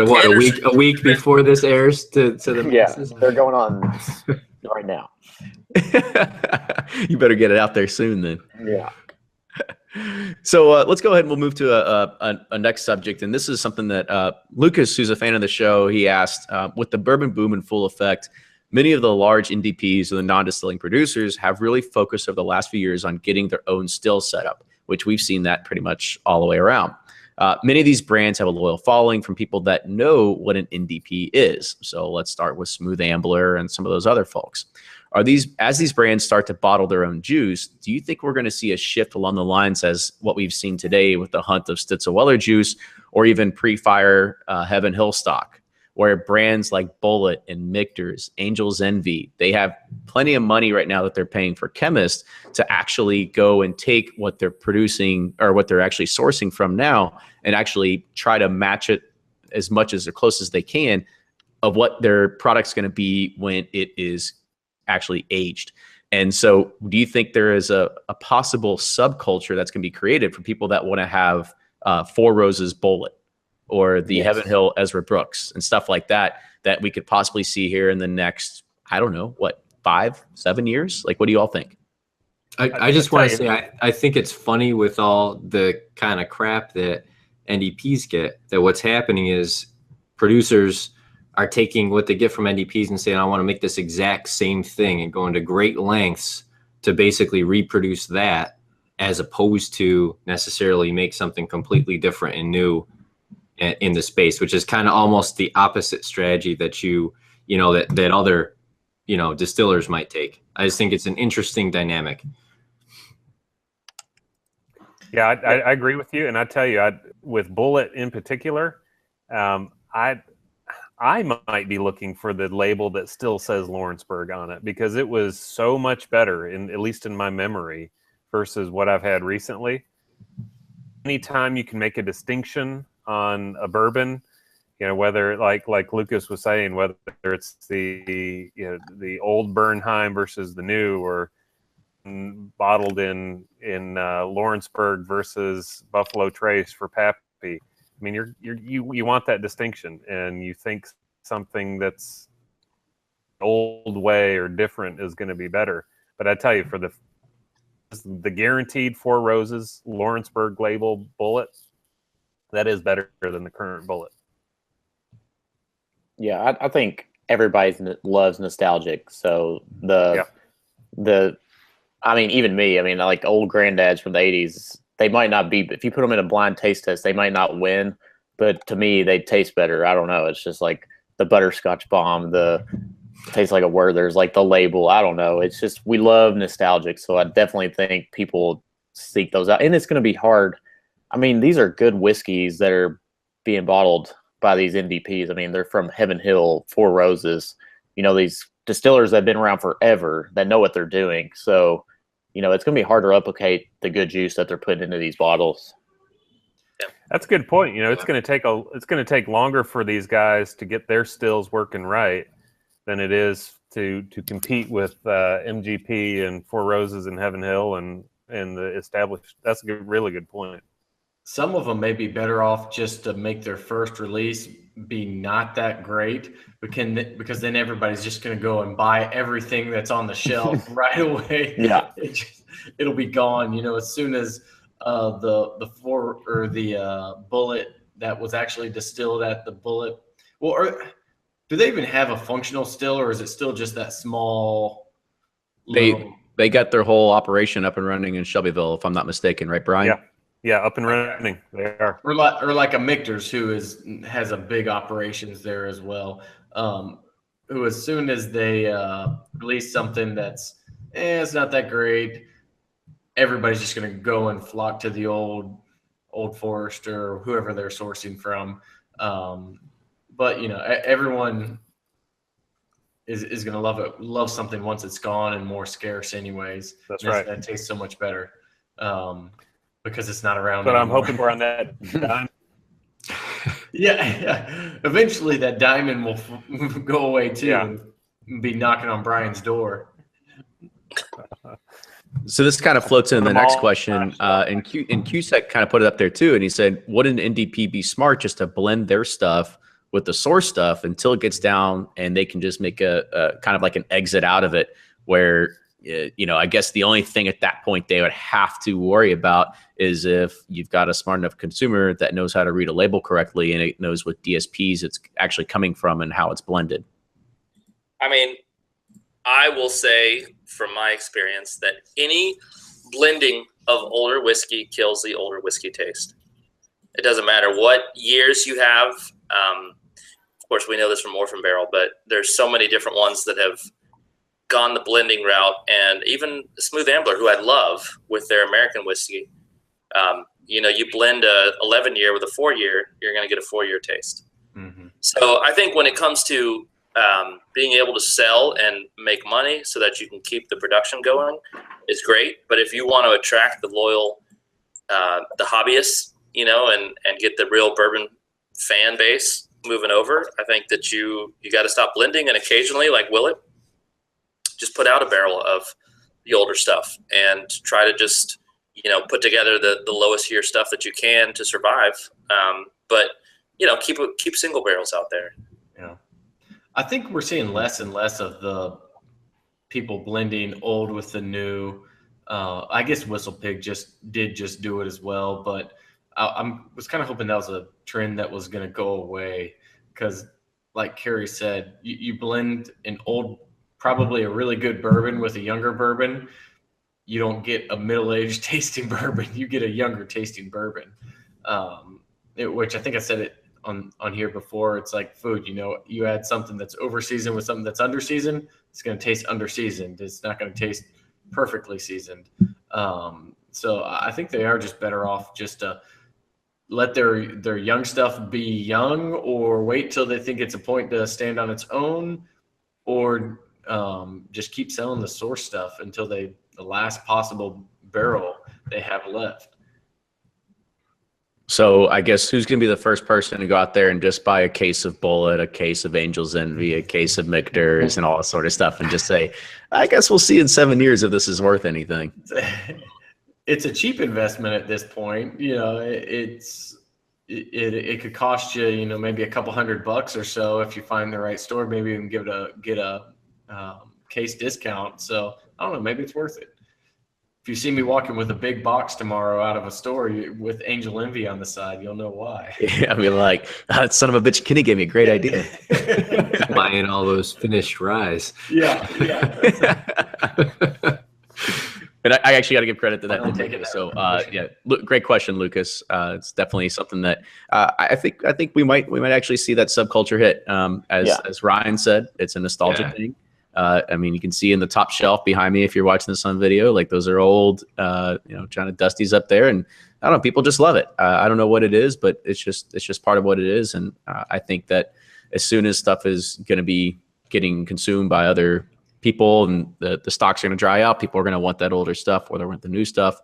what, a week before this airs to the masses? Yeah, they're going on right now. You better get it out there soon then. Yeah. So let's go ahead and we'll move to a next subject. And this is something that Lucas, who's a fan of the show, he asked, with the bourbon boom in full effect, many of the large NDPs or the non-distilling producers have really focused over the last few years on getting their own still setup, which we've seen that pretty much all the way around. Many of these brands have a loyal following from people that know what an NDP is. So let's start with Smooth Ambler and some of those other folks. As these brands start to bottle their own juice, do you think we're going to see a shift along the lines as what we've seen today with the hunt of Stitzel Weller juice, or even pre-fire Heaven Hill stock, where brands like Bulleit and Michters, Angel's Envy, they have plenty of money right now that they're paying for chemists to actually go and take what they're producing or what they're actually sourcing from now and actually try to match it as much as close as they can of what their product's going to be when it is actually aged. And so do you think there is a possible subculture that's going to be created for people that want to have Four Roses Bulleit or the Heaven Hill Ezra Brooks and stuff like that, that we could possibly see here in the next, I don't know, what, 5-7 years? Like, what do you all think? I just want to say, I think it's funny with all the kind of crap that NDPs get, that what's happening is producers are taking what they get from NDPs and saying, I want to make this exact same thing, and going to great lengths to basically reproduce that, as opposed to necessarily make something completely different and new in the space, which is kind of almost the opposite strategy that that other, distillers might take. I just think it's an interesting dynamic. Yeah, I agree with you. And I tell you, with Bulleit in particular, I might be looking for the label that still says Lawrenceburg on it, because it was so much better, at least in my memory, versus what I've had recently. Anytime you can make a distinction on a bourbon, whether like Lucas was saying, whether it's the old Bernheim versus the new, or bottled in Lawrenceburg versus Buffalo Trace for Pappy. I mean, you want that distinction, and you think something that's old way or different is going to be better. But I tell you, for the guaranteed Four Roses Lawrenceburg label Bulleit, that is better than the current Bulleit. Yeah, I think everybody loves nostalgic. So I mean, even me, like old granddads from the 80s, they might not be, if you put them in a blind taste test, they might not win, but to me, they taste better. I don't know. It's just like the butterscotch bomb, tastes like a Werther's, like the label. I don't know. It's just, we love nostalgic. So I definitely think people seek those out, and it's going to be hard. I mean, these are good whiskeys that are being bottled by these NDPs. I mean, they're from Heaven Hill, Four Roses, these distillers that have been around forever that know what they're doing. So, it's going to be hard to replicate the good juice that they're putting into these bottles. That's a good point. It's going to take longer for these guys to get their stills working right than it is to compete with MGP and Four Roses and Heaven Hill and the established. That's a really good point. Some of them may be better off just to make their first release be not that great, because then everybody's just going to go and buy everything that's on the shelf right away. Yeah, it'll be gone. As soon as the Bulleit that was actually distilled at the Bulleit. Well, do they even have a functional still, or is it still just that small? They got their whole operation up and running in Shelbyville, if I'm not mistaken, right, Brian? Yeah, up and running. They are. Or like a Michters, who has a big operations there as well. Who, as soon as they release something that's it's not that great, everybody's just going to go and flock to the old Forester or whoever they're sourcing from. But everyone is going to love something once it's gone and more scarce anyways. That's right. That tastes so much better. Because it's not around. But anymore. I'm hoping we're on that dime. Yeah. Eventually, that diamond will go away too, and be knocking on Brian's door. So this kind of floats into the next question. And Cusack kind of put it up there too, and he said, "Wouldn't NDP be smart just to blend their stuff with the source stuff until it gets down, and they can just make a kind of like an exit out of it where." I guess the only thing at that point they would have to worry about is if you've got a smart enough consumer that knows how to read a label correctly and it knows what DSPs it's actually coming from and how it's blended. I mean, I will say from my experience that any blending of older whiskey kills the older whiskey taste. It doesn't matter what years you have. Of course, we know this from Orphan Barrel, but there's so many different ones that have gone the blending route, and even Smooth Ambler, who I love with their American whiskey. You blend a 11-year with a 4-year, you're going to get a 4-year taste. Mm-hmm. So I think when it comes to being able to sell and make money so that you can keep the production going is great. But if you want to attract the loyal, the hobbyists, and get the real bourbon fan base moving over, I think that you got to stop blending, and occasionally, like Willett, just put out a barrel of the older stuff and try to just put together the lowest year stuff that you can to survive. But keep single barrels out there. Yeah, I think we're seeing less and less of the people blending old with the new. I guess Whistle Pig just do it as well, but I was kind of hoping that was a trend that was going to go away, because like Carrie said, you blend an old, probably a really good bourbon with a younger bourbon. You don't get a middle-aged tasting bourbon. You get a younger tasting bourbon, which I think I said it on here before. It's like food, you add something that's over-seasoned with something that's under-seasoned, it's going to taste under-seasoned. It's not going to taste perfectly seasoned. So I think they are just better off just to let their young stuff be young, or wait till they think it's a point to stand on its own, or just keep selling the source stuff until the last possible barrel they have left. So I guess who's going to be the first person to go out there and just buy a case of Bulleit, a case of Angel's Envy, a case of Michters, and all that sort of stuff, and just say, I guess we'll see in 7 years if this is worth anything? It's a cheap investment at this point. It could cost you, maybe a couple $100 or so if you find the right store. Maybe you can get a case discount. So I don't know, maybe it's worth it. If you see me walking with a big box tomorrow out of a store with Angel Envy on the side, you'll know why. Yeah, I mean, like, son of a bitch, Kenny gave me a great idea. Buying all those finished ryes. Yeah. And I actually got to give credit to that. So, great question, Lucas. It's definitely something that I think we might actually see that subculture hit. As Ryan said, it's a nostalgia thing. I mean, you can see in the top shelf behind me, if you're watching this on video, like those are old, John and Dusty's up there, and I don't know, people just love it. I don't know what it is, but it's just part of what it is, and I think that as soon as stuff is going to be getting consumed by other people and the stocks are going to dry out, people are going to want that older stuff or they want the new stuff,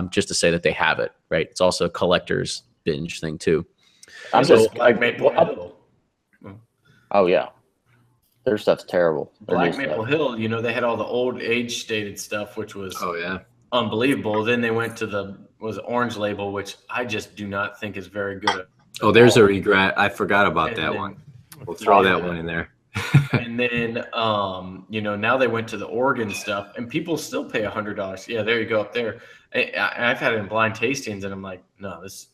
just to say that they have it, right? It's also a collector's binge thing too. I'm just Black Maple Hill. Oh yeah, their stuff's terrible. Black Maple Hill, they had all the old age stated stuff, which was unbelievable. Then they went to was Orange Label, which I just do not think is very good. Oh, there's a regret. I forgot about that one. We'll throw that one in there. And then, now they went to the Oregon stuff, and people still pay $100. Yeah, there you go up there. I've had it in blind tastings, and I'm like, no, this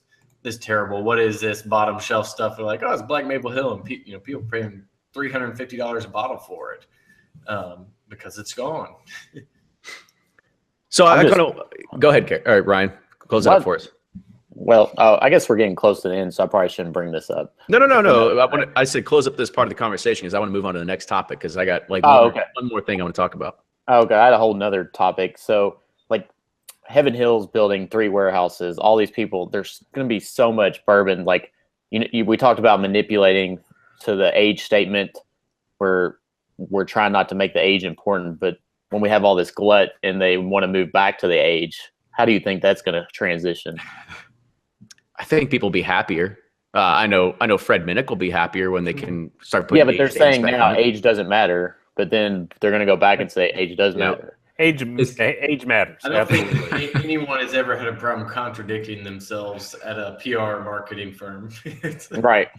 is terrible. What is this bottom shelf stuff? They're like, oh, it's Black Maple Hill, and people paying $350 a bottle for it because it's gone. So go ahead, all right, Ryan, close it up for us. Well, I guess we're getting close to the end, so I probably shouldn't bring this up. No. I said close up this part of the conversation because I want to move on to the next topic because I got one more thing I want to talk about. Okay, I had a whole nother topic. So, like, Heaven Hill's building 3 warehouses. All these people, there's going to be so much bourbon. Like, we talked about manipulating to the age statement. We're trying not to make the age important, but when we have all this glut and they want to move back to the age, how do you think that's going to transition? I think people will be happier. I know Fred Minnick will be happier when they can start putting. Yeah, but they're saying now age doesn't matter, but then they're going to go back and say age does matter. Age matters. I don't think anyone has ever had a problem contradicting themselves at a PR marketing firm. Right.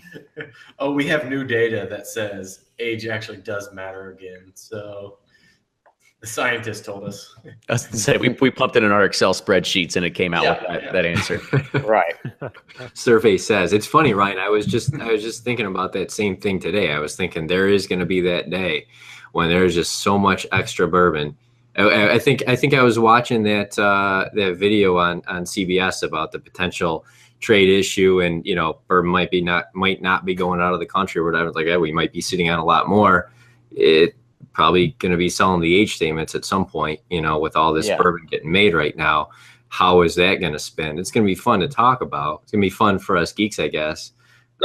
Oh, we have new data that says age actually does matter again. So the scientist told us. I was gonna say, we pumped it in our Excel spreadsheets and it came out with that answer. Right. Survey says. It's funny, Ryan. I was just thinking about that same thing today. I was thinking there is going to be that day when there's just so much extra bourbon. I think I was watching that video on CBS about the potential trade issue, and bourbon might not be going out of the country or whatever. Like, we might be sitting on a lot more. It probably going to be selling the age statements at some point. With all this bourbon getting made right now, how is that going to spin? It's going to be fun to talk about. It's going to be fun for us geeks, I guess.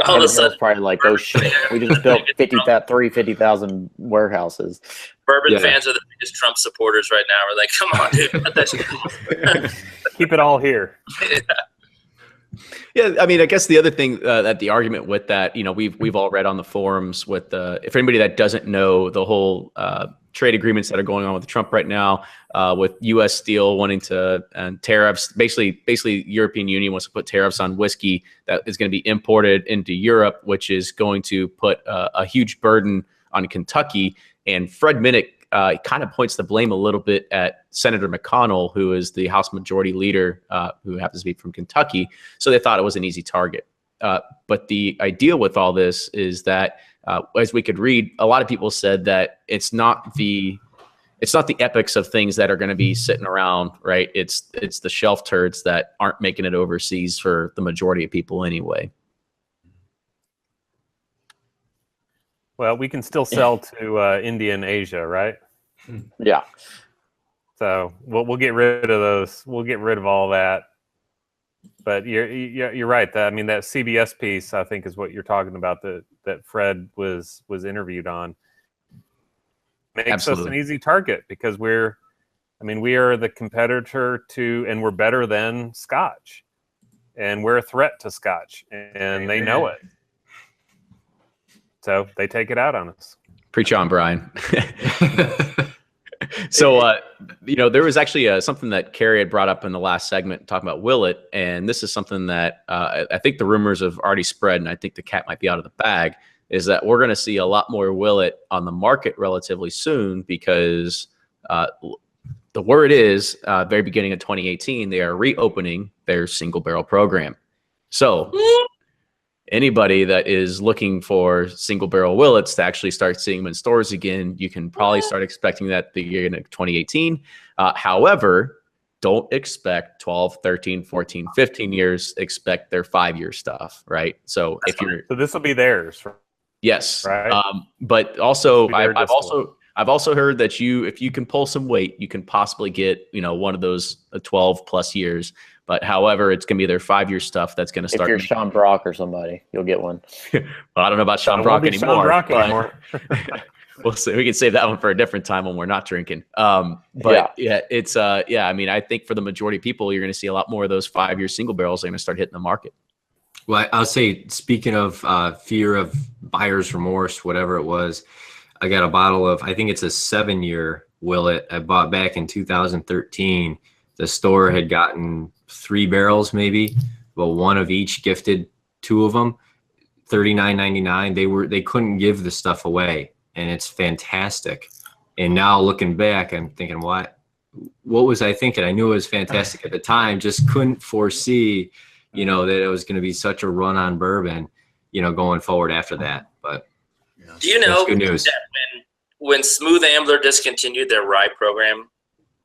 All of a sudden, probably like, oh shit, we just built 50,000 warehouses. Bourbon fans are the biggest Trump supporters right now. We're like, come on, dude, cut that shit. Keep it all here. Yeah, I mean, I guess the other thing that the argument with that, we've all read on the forums with if anybody that doesn't know the whole trade agreements that are going on with Trump right now, with U.S. Steel wanting to and tariffs, basically European Union wants to put tariffs on whiskey that is going to be imported into Europe, which is going to put a huge burden on Kentucky. And Fred Minnick kind of points the blame a little bit at Senator McConnell, who is the House Majority Leader, who happens to be from Kentucky. So they thought it was an easy target. But the idea with all this is that, as we could read, a lot of people said that it's not the epics of things that are going to be sitting around, right? It's the shelf turds that aren't making it overseas for the majority of people anyway. Well, we can still sell to India and Asia, right? Yeah. So we'll get rid of those. We'll get rid of all that. But you're right. I mean, that CBS piece, I think, is what you're talking about. That Fred was interviewed on. Makes Absolutely. us an easy target because we are the competitor to, and we're better than Scotch, and we're a threat to Scotch, and they know it. So they take it out on us. Preach on, Brian. So, there was actually something that Carrie had brought up in the last segment talking about Willett, and this is something that I think the rumors have already spread, and I think the cat might be out of the bag, is that we're going to see a lot more Willett on the market relatively soon because the word is, very beginning of 2018, they are reopening their single barrel program. So anybody that is looking for single barrel Willets to actually start seeing them in stores again, you can probably start expecting that the year in 2018. However, don't expect 12, 13, 14, 15 years. Expect their 5-year stuff, right? So so this will be theirs. Yes. Right. But also, I've also heard that if you can pull some weight, you can possibly get, one of those 12 plus years. But however, it's going to be their 5-year stuff that's going to start. If you're Sean Brock or somebody, you'll get one. Well, I don't know about Sean Brock anymore. Sean Brock anymore. We'll see. We can save that one for a different time when we're not drinking. It's I mean, I think for the majority of people, you're going to see a lot more of those 5-year single barrels are going to start hitting the market. Well, I'll say, speaking of fear of buyer's remorse, whatever it was, I got a bottle of, I think it's a 7-year Willett I bought back in 2013. The store had gotten 3 barrels maybe, but one of each gifted 2 of them, $39.99. They couldn't give the stuff away, and it's fantastic. And now looking back, I'm thinking, what was I thinking? I knew it was fantastic at the time, just couldn't foresee, that it was going to be such a run on bourbon, going forward after that. But do you know good news. that when Smooth Ambler discontinued their rye program,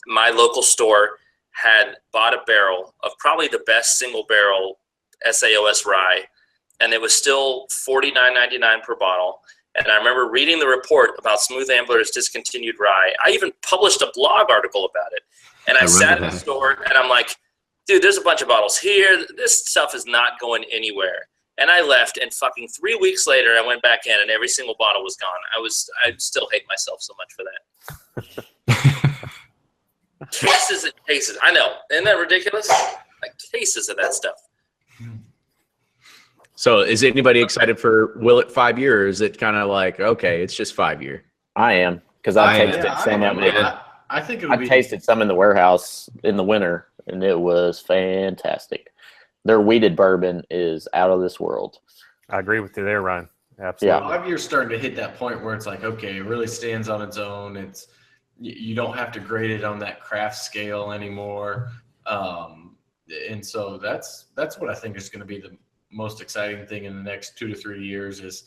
my local store had bought a barrel of probably the best single barrel SAOS rye, and it was still $49.99 per bottle. And I remember reading the report about Smooth Ambler's discontinued rye. I even published a blog article about it. And I sat in the store and I'm like, dude, there's a bunch of bottles here. This stuff is not going anywhere. And I left, and fucking 3 weeks later, I went back in, and every single bottle was gone. I still hate myself so much for that. Cases and cases. I know. Isn't that ridiculous? Like cases of that stuff. So is anybody excited for Willett 5-year, or is it kind of like, okay, it's just 5-year? I am, because I've tasted some of it. I think it would be. Tasted some in the warehouse in the winter, and it was fantastic. Their weeded bourbon is out of this world. I agree with you there, Ryan. Absolutely. Yeah. 5 years starting to hit that point where it's like, okay, it really stands on its own. You don't have to grade it on that craft scale anymore. And so that's what I think is going to be the most exciting thing in the next 2 to 3 years is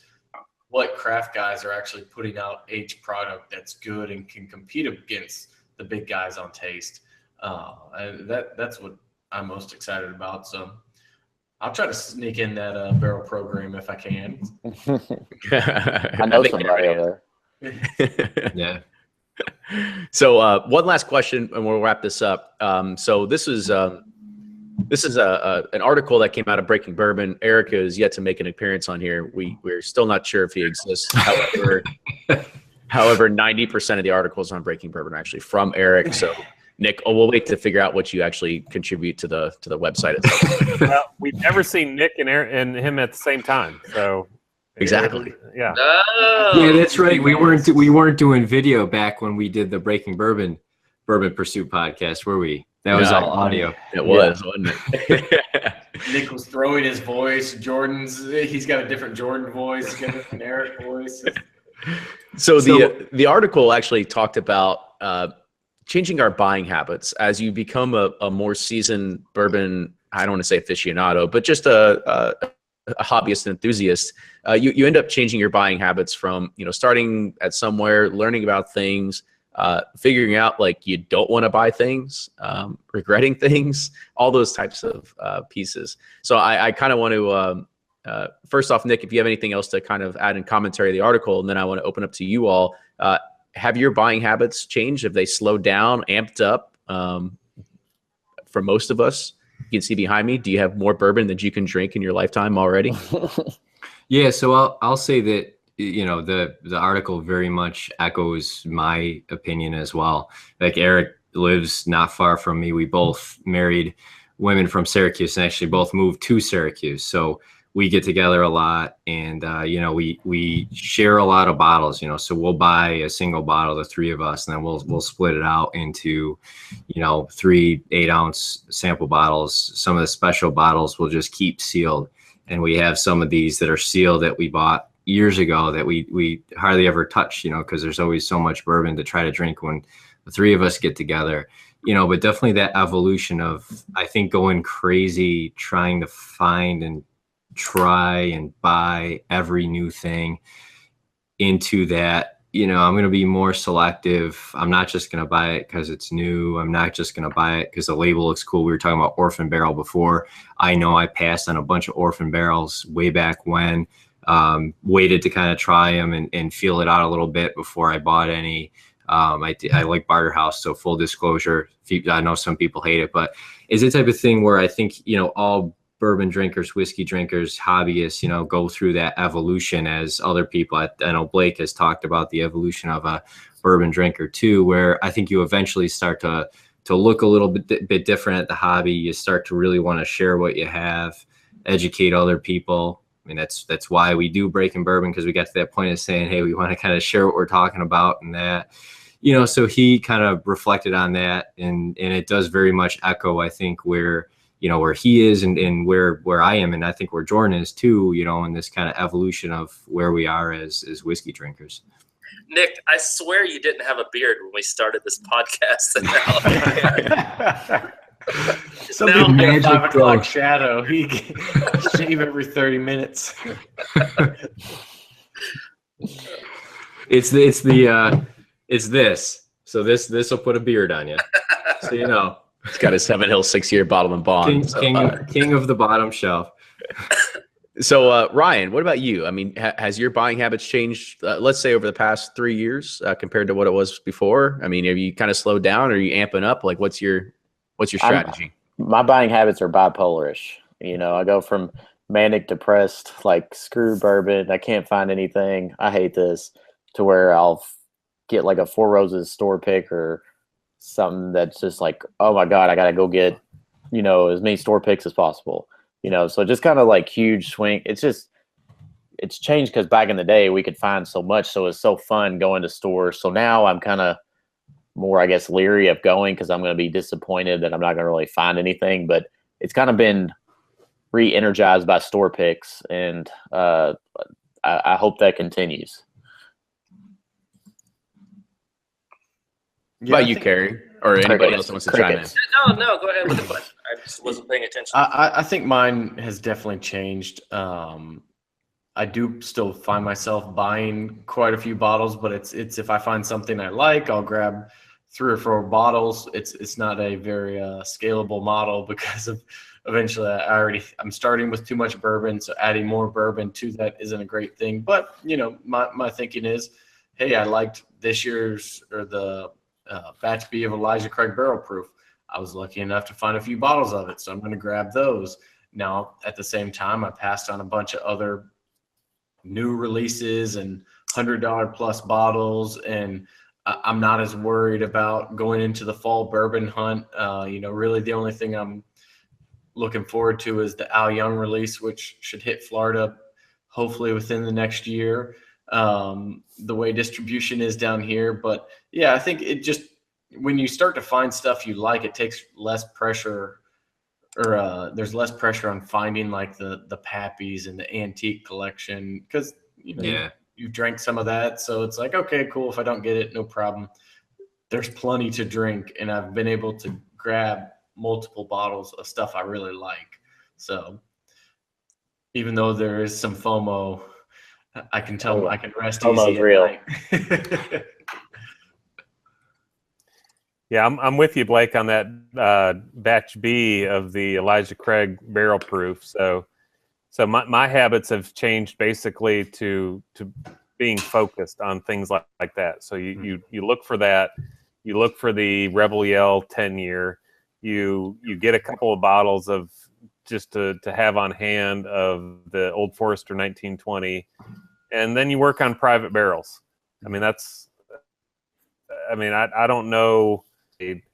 what craft guys are actually putting out aged product that's good and can compete against the big guys on taste. And that's what I'm most excited about. So I'll try to sneak in that barrel program if I can. I know somebody over there. Yeah. So one last question, and we'll wrap this up. So this is an article that came out of Breaking Bourbon. Eric is yet to make an appearance on here. We're still not sure if he exists. However, 90% of the articles on Breaking Bourbon are actually from Eric. So Nick, we'll wait to figure out what you actually contribute to the website itself. Well, we've never seen Nick and him at the same time, so exactly. Yeah. Oh. Yeah, that's right. We weren't doing video back when we did the Breaking Bourbon Pursuit podcast, were we? That was all audio. It was, wasn't it? Nick was throwing his voice. He's got a different Jordan voice. He's got a different Eric voice. So the article actually talked about changing our buying habits as you become a more seasoned bourbon, I don't want to say aficionado, but just a hobbyist enthusiast. You end up changing your buying habits from, starting at somewhere, learning about things, figuring out like you don't want to buy things, regretting things, all those types of pieces. So I kind of want to, first off, Nick, if you have anything else to kind of add in commentary of the article, and then I want to open up to you all. Have your buying habits changed? Have they slowed down, amped up? For most of us, you can see behind me, do you have more bourbon than you can drink in your lifetime already? Yeah, so I'll say that the article very much echoes my opinion as well. Like Eric lives not far from me. We both married women from Syracuse and actually both moved to Syracuse. So we get together a lot, and we share a lot of bottles. So we'll buy a single bottle, the three of us, and then we'll split it out into 3 8-ounce sample bottles. Some of the special bottles we'll just keep sealed, and we have some of these that are sealed that we bought years ago that we hardly ever touch, because there's always so much bourbon to try to drink when the three of us get together. But definitely that evolution of, I think, going crazy trying to find and try and buy every new thing into that, I'm going to be more selective. I'm not just going to buy it because it's new. I'm not just going to buy it because the label looks cool. We were talking about Orphan Barrel before. I know I passed on a bunch of Orphan Barrels way back when, waited to kind of try them and feel it out a little bit before I bought any. I like Barter House, so full disclosure, I know some people hate it, but it's the type of thing where I think, all bourbon drinkers, whiskey drinkers, hobbyists, go through that evolution as other people. I know Blake has talked about the evolution of a bourbon drinker too, where I think you eventually start to look a little bit different at the hobby. You start to really want to share what you have, educate other people. I mean, that's why we do Breaking Bourbon, because we got to that point of saying, hey, we want to kind of share what we're talking about, and that, so he kind of reflected on that, and it does very much echo, I think, where he is and where I am, and I think where Jordan is too, in this kind of evolution of where we are as whiskey drinkers. Nick, I swear you didn't have a beard when we started this podcast. And now Something magic 5 o'clock shadow. He shave every 30 minutes. It's this. So this will put a beard on you. So He's got his Heaven Hill 6-year bottle and bond. King of the bottom shelf. So Ryan, what about you? I mean, has your buying habits changed, let's say over the past 3 years compared to what it was before? I mean, have you kind of slowed down, or are you amping up? Like, what's your strategy? My buying habits are bipolarish. I go from manic, depressed, like screw bourbon, I can't find anything, I hate this, to where I'll get like a Four Roses store pick or something that's just like, oh my God, I got to go get, as many store picks as possible. So just kind of like huge swing. It's changed because back in the day we could find so much. So it's so fun going to stores. So now I'm kind of more, I guess, leery of going because I'm going to be disappointed that I'm not going to really find anything. But it's kind of been re-energized by store picks, and I hope that continues. What about you, Carrie, or anybody else that wants to chime in? No, go ahead with the question. I just wasn't paying attention. I think mine has definitely changed. I do still find myself buying quite a few bottles, but it's if I find something I like, I'll grab 3 or 4 bottles. It's not a very scalable model because of eventually I'm starting with too much bourbon, so adding more bourbon to that isn't a great thing. But my thinking is, hey, I liked this year's or the batch B of Elijah Craig Barrel Proof. I was lucky enough to find a few bottles of it, so I'm going to grab those. Now, at the same time, I passed on a bunch of other new releases and $100 plus bottles, and I'm not as worried about going into the fall bourbon hunt. Really the only thing I'm looking forward to is the Al Young release, which should hit Florida hopefully within the next year, the way distribution is down here. But yeah, I think it just, when you start to find stuff you like, it takes less pressure, or there's less pressure on finding like the Pappies and the antique collection, because you've drank some of that, so it's like, okay, cool, if I don't get it, no problem. There's plenty to drink, and I've been able to grab multiple bottles of stuff I really like. So even though there is some FOMO, I can tell I can rest FOMO's easy at real. night. Yeah, I'm with you, Blake, on that batch B of the Elijah Craig Barrel Proof. So my habits have changed basically to being focused on things like that. So you look for that. You look for the Rebel Yell 10-year. You get a couple of bottles of just to have on hand of the Old Forester 1920, and then you work on private barrels. I don't know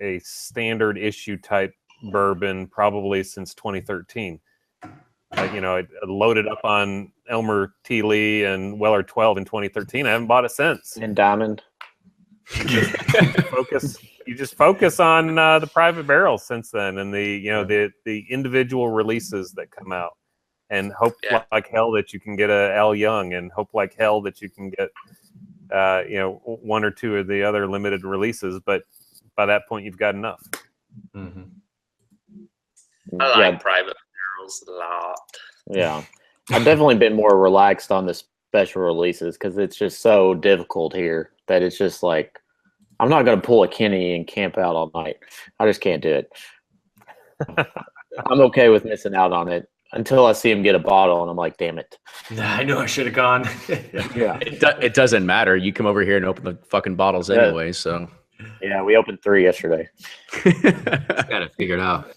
a standard issue type bourbon probably since 2013. I loaded up on Elmer T. Lee and Weller 12 in 2013. I haven't bought it since. And Diamond. You just focus on the private barrels since then, and the individual releases that come out, and hope like hell that you can get a Al Young, and hope like hell that you can get one or two of the other limited releases. But by that point, you've got enough. Mm-hmm. I like private barrels a lot. Yeah, I've definitely been more relaxed on the special releases because it's just so difficult here that it's just like, I'm not going to pull a Kenny and camp out all night. I just can't do it. I'm okay with missing out on it until I see him get a bottle and I'm like, damn it. I know I should have gone. Yeah. It doesn't matter. You come over here and open the fucking bottles anyway, so. Yeah, we opened 3 yesterday. Got it figured out.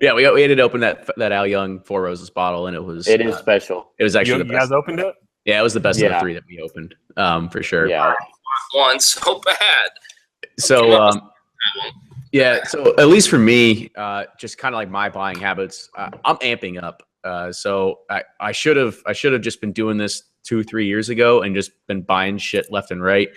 Yeah, we ended up opening that Al Young Four Roses bottle, and it is special. It was actually You the best. guys opened it? Yeah, it was the best of the 3 that we opened, for sure. Yeah. One so bad. So, so at least for me, just kind of like my buying habits, I'm amping up. So I should have just been doing this 2-3 years ago and just been buying shit left and right.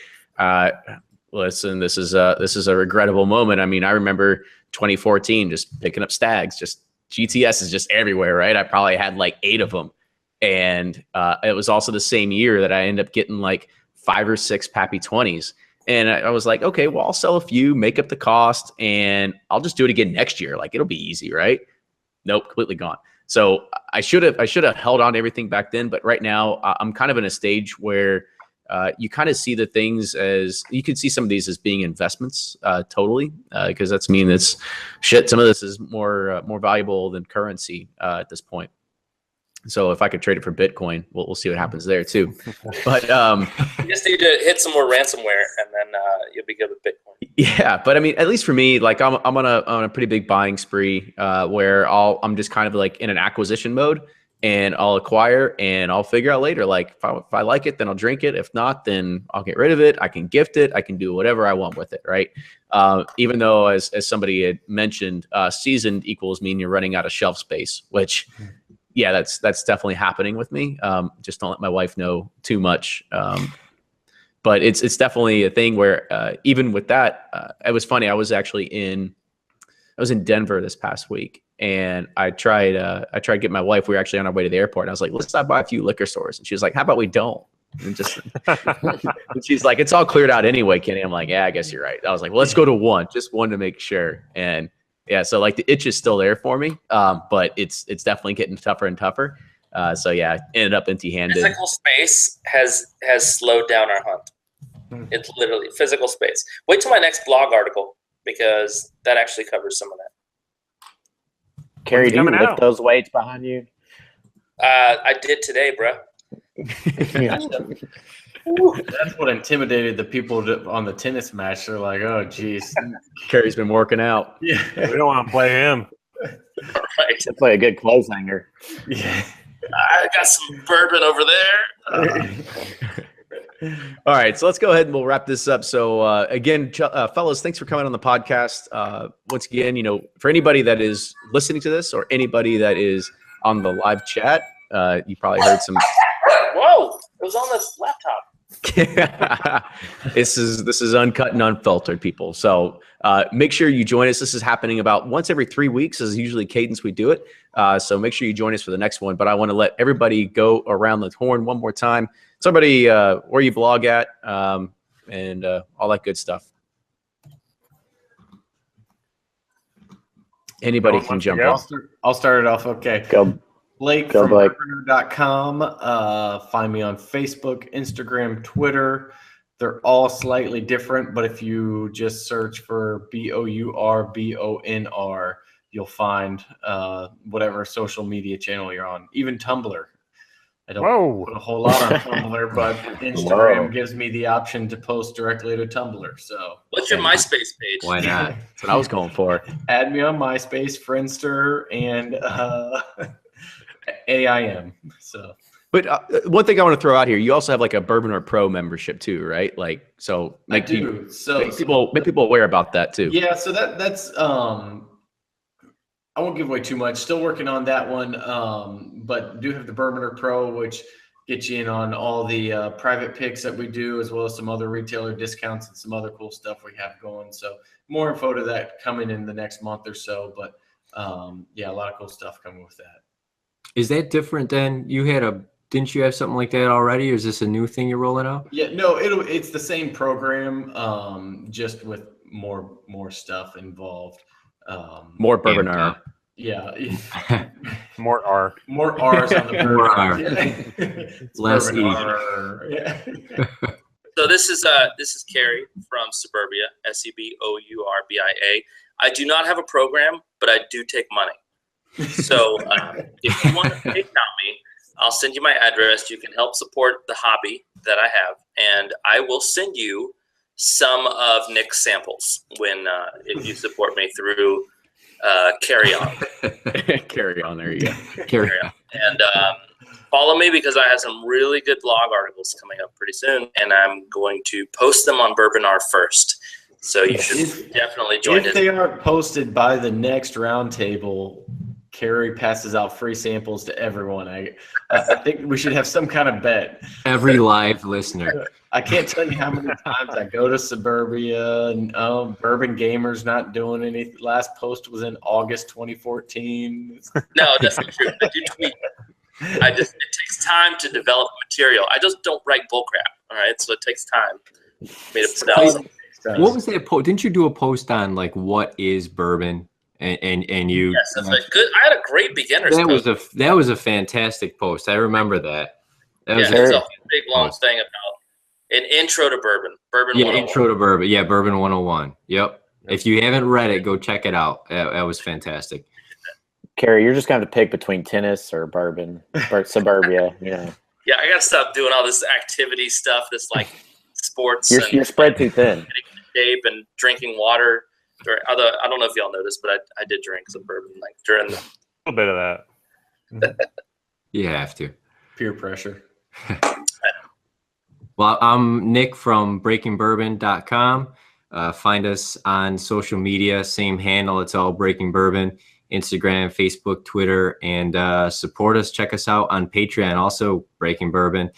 Listen, this is a regrettable moment. I mean, I remember 2014 just picking up stags. Just GTS is just everywhere, right? I probably had like 8 of them, and it was also the same year that I ended up getting like 5 or 6 Pappy 20s. And I was like, okay, well, I'll sell a few, make up the cost, and I'll just do it again next year. Like, it'll be easy, right? Nope, completely gone. So I should have held on to everything back then. But right now, I'm kind of in a stage where you kind of see the things as, you could see some of these as being investments, totally, because that's it's shit. Some of this is more valuable than currency at this point. So if I could trade it for Bitcoin, we'll see what happens there too. But you just need to hit some more ransomware, and then you'll be good with Bitcoin. Yeah, but I mean, at least for me, like I'm on a pretty big buying spree where I'm just kind of like in an acquisition mode, and I'll acquire and I'll figure out later. Like if I like it, then I'll drink it. If not, then I'll get rid of it. I can gift it. I can do whatever I want with it, right? Even though, as somebody had mentioned, seasoned equals mean you're running out of shelf space, which. Yeah, that's definitely happening with me. Just don't let my wife know too much. But it's definitely a thing where even with that, it was funny. I was in Denver this past week, and I tried to get my wife. We were actually on our way to the airport, and I was like, let's stop by a few liquor stores. And she was like, how about we don't? And just and she's like, it's all cleared out anyway, Kenny. I'm like, yeah, I guess you're right. I was like, well, let's go to just one to make sure. And yeah, so like the itch is still there for me, but it's definitely getting tougher and tougher. So yeah, I ended up empty-handed. Physical space has slowed down our hunt. It's literally physical space. Wait till my next blog article, because that actually covers some of that. Carrie, do you coming lift out? those weights behind you? I did today, bro. That's what intimidated the people on the tennis match. They're like, "Oh, geez, Carrie's been working out. yeah, We don't want to play him. Right. That's like a good clothes hanger. yeah." I got some bourbon over there. All right, so let's go ahead and we'll wrap this up. So again, fellas, thanks for coming on the podcast. Once again, for anybody that is listening to this or anybody that is on the live chat, you probably heard some. Whoa! It was on this laptop. This is uncut and unfiltered, people. So make sure you join us. This is happening about once every 3 weeks is usually cadence we do it. So make sure you join us for the next one. But I want to let everybody go around the horn one more time. Somebody where you blog at and all that good stuff. Anybody can jump off. I'll start it off. Okay. Go. Blake Go from Blake. Bourbon.com. Find me on Facebook, Instagram, Twitter. They're all slightly different, but if you just search for BOURBONR, you'll find whatever social media channel you're on. Even Tumblr. I don't put a whole lot on Tumblr, but Instagram gives me the option to post directly to Tumblr. So What's your MySpace page? Why not? That's what I was going for. add me on MySpace, Friendster, and AIM. So, But one thing I want to throw out here, you also have like a Bourbon or Pro membership too, right? Like, so I do. make people aware about that too. Yeah, so that's I won't give away too much. Still working on that one, but do have the Bourbon or Pro, which gets you in on all the private picks that we do, as well as some other retailer discounts and some other cool stuff we have going. So more info to that coming in the next month or so. But yeah, a lot of cool stuff coming with that. Is that different than didn't you have something like that already, or is this a new thing you're rolling out? Yeah, no, it's the same program, just with more stuff involved. More Bourbon R. Yeah. More R. More R's on the More R. Less E. Yeah. So this is Carrie from Suburbia, SUBOURBIA. I do not have a program, but I do take money. So if you want to PayPal me, I'll send you my address. You can help support the hobby that I have, and I will send you some of Nick's samples if you support me through Carry On. Carry on, there you go. Carry on. And follow me because I have some really good blog articles coming up pretty soon, and I'm going to post them on Bourbon R first. So you should definitely join If they aren't posted by the next roundtable, Carrie passes out free samples to everyone. I think we should have some kind of bet. Every live listener. I can't tell you how many times I go to Suburbia and Bourbon Gamer's not doing anything. Last post was in August 2014. No, that's not true. I do tweet. It takes time to develop material. I just don't write bullcrap. All right, so it takes time. Made up stuff. What was that post? Didn't you do a post on like what is bourbon? And you? Yes, that's right. Good. I had a great beginner's post. That was a fantastic post. I remember that. It's a big long thing about an intro to bourbon. Bourbon 101. Intro to bourbon. Yeah, Bourbon 101. Yep. If you haven't read it, go check it out. That was fantastic. Carrie, you're just going to have to pick between tennis or bourbon, or Suburbia. Yeah, I got to stop doing all this activity stuff. This like sports. You're spread too thin. Getting in shape and drinking water. Although I don't know if y'all know this, but I did drink some bourbon like during A little bit of that. You have to. Peer pressure. Well, I'm Nick from breakingbourbon.com. Find us on social media, same handle. It's all Breaking Bourbon, Instagram, Facebook, Twitter, and support us. Check us out on Patreon, also Breaking Bourbon.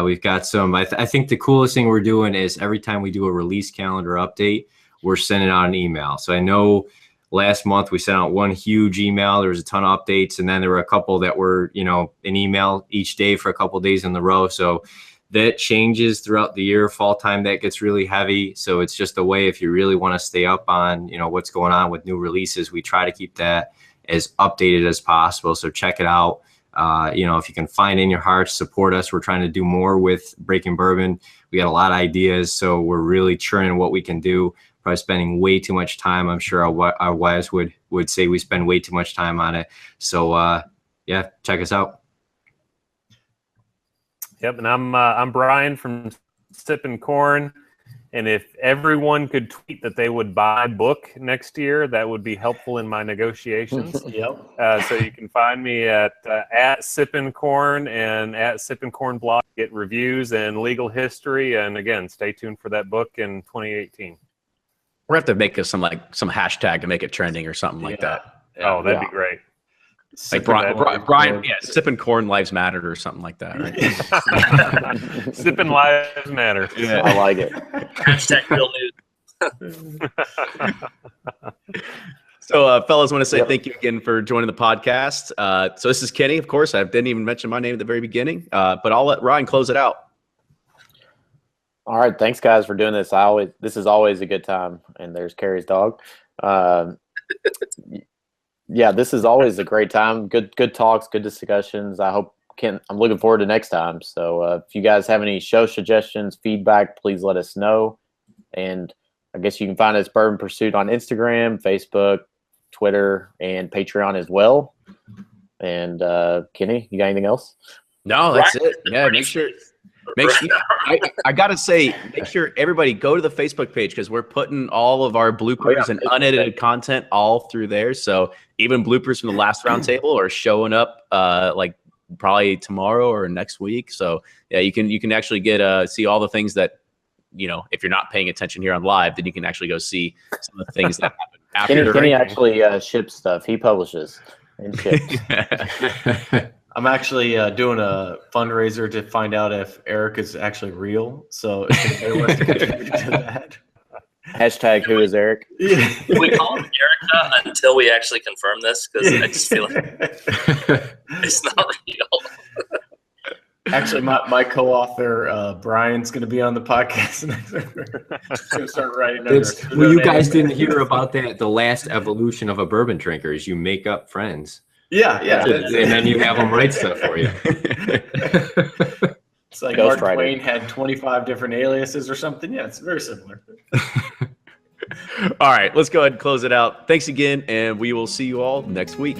We've got some, I think the coolest thing we're doing is every time we do a release calendar update, we're sending out an email. So I know last month we sent out one huge email. There was a ton of updates, and then there were a couple that were, an email each day for a couple of days in a row. So that changes throughout the year. Fall time, that gets really heavy. So it's just a way, if you really want to stay up on, what's going on with new releases, we try to keep that as updated as possible. So check it out. If you can find in your heart, support us. We're trying to do more with Breaking Bourbon. We got a lot of ideas, so we're really churning what we can do. probably spending way too much time. I'm sure our wives would say we spend way too much time on it. So yeah, check us out. Yep, and I'm Brian from Sippin' Corn. And if everyone could tweet that they would buy a book next year, that would be helpful in my negotiations. Yep. So you can find me at Sippin' Corn and at Sippin' Corn blog. Get reviews and legal history. And again, stay tuned for that book in 2018. We're have to make us some hashtag to make it trending or something like that. Oh, that'd be great. Like Brian, yeah, Sippin' Corn Lives Matter or something like that, right? Sippin' Lives Matter. Yeah, I like it. Hashtag real news. So, fellas, I want to say thank you again for joining the podcast. So this is Kenny, of course. I didn't even mention my name at the very beginning, but I'll let Ryan close it out. All right, thanks guys for doing this. This is always a good time. And there's Carrie's dog. Yeah, this is always a great time. Good talks, good discussions. I'm looking forward to next time. So if you guys have any show suggestions, feedback, please let us know. And I guess you can find us Bourbon Pursuit on Instagram, Facebook, Twitter, and Patreon as well. And Kenny, you got anything else? No, that's it. Yeah, make sure. I gotta say, make sure everybody go to the Facebook page because we're putting all of our bloopers and unedited content all through there. So even bloopers from the last roundtable are showing up like probably tomorrow or next week. So yeah, you can actually get see all the things that, you know, if you're not paying attention here on live, then you can actually go see some of the things that happen after. Kenny actually ships stuff. He publishes and ships. I'm actually doing a fundraiser to find out if Eric is actually real. So if anybody wants to contribute to that. Hashtag who is Eric? We call him Erica until we actually confirm this because I just feel like it's not real. Actually, my co-author Brian's going to be on the podcast. He's going to start writing. Well, you guys didn't hear about that. The last evolution of a bourbon drinker is you make up friends. Yeah. And then you have them write stuff for you. It's like Mark Twain had 25 different aliases or something. Yeah, it's very similar. All right, let's go ahead and close it out. Thanks again, and we will see you all next week.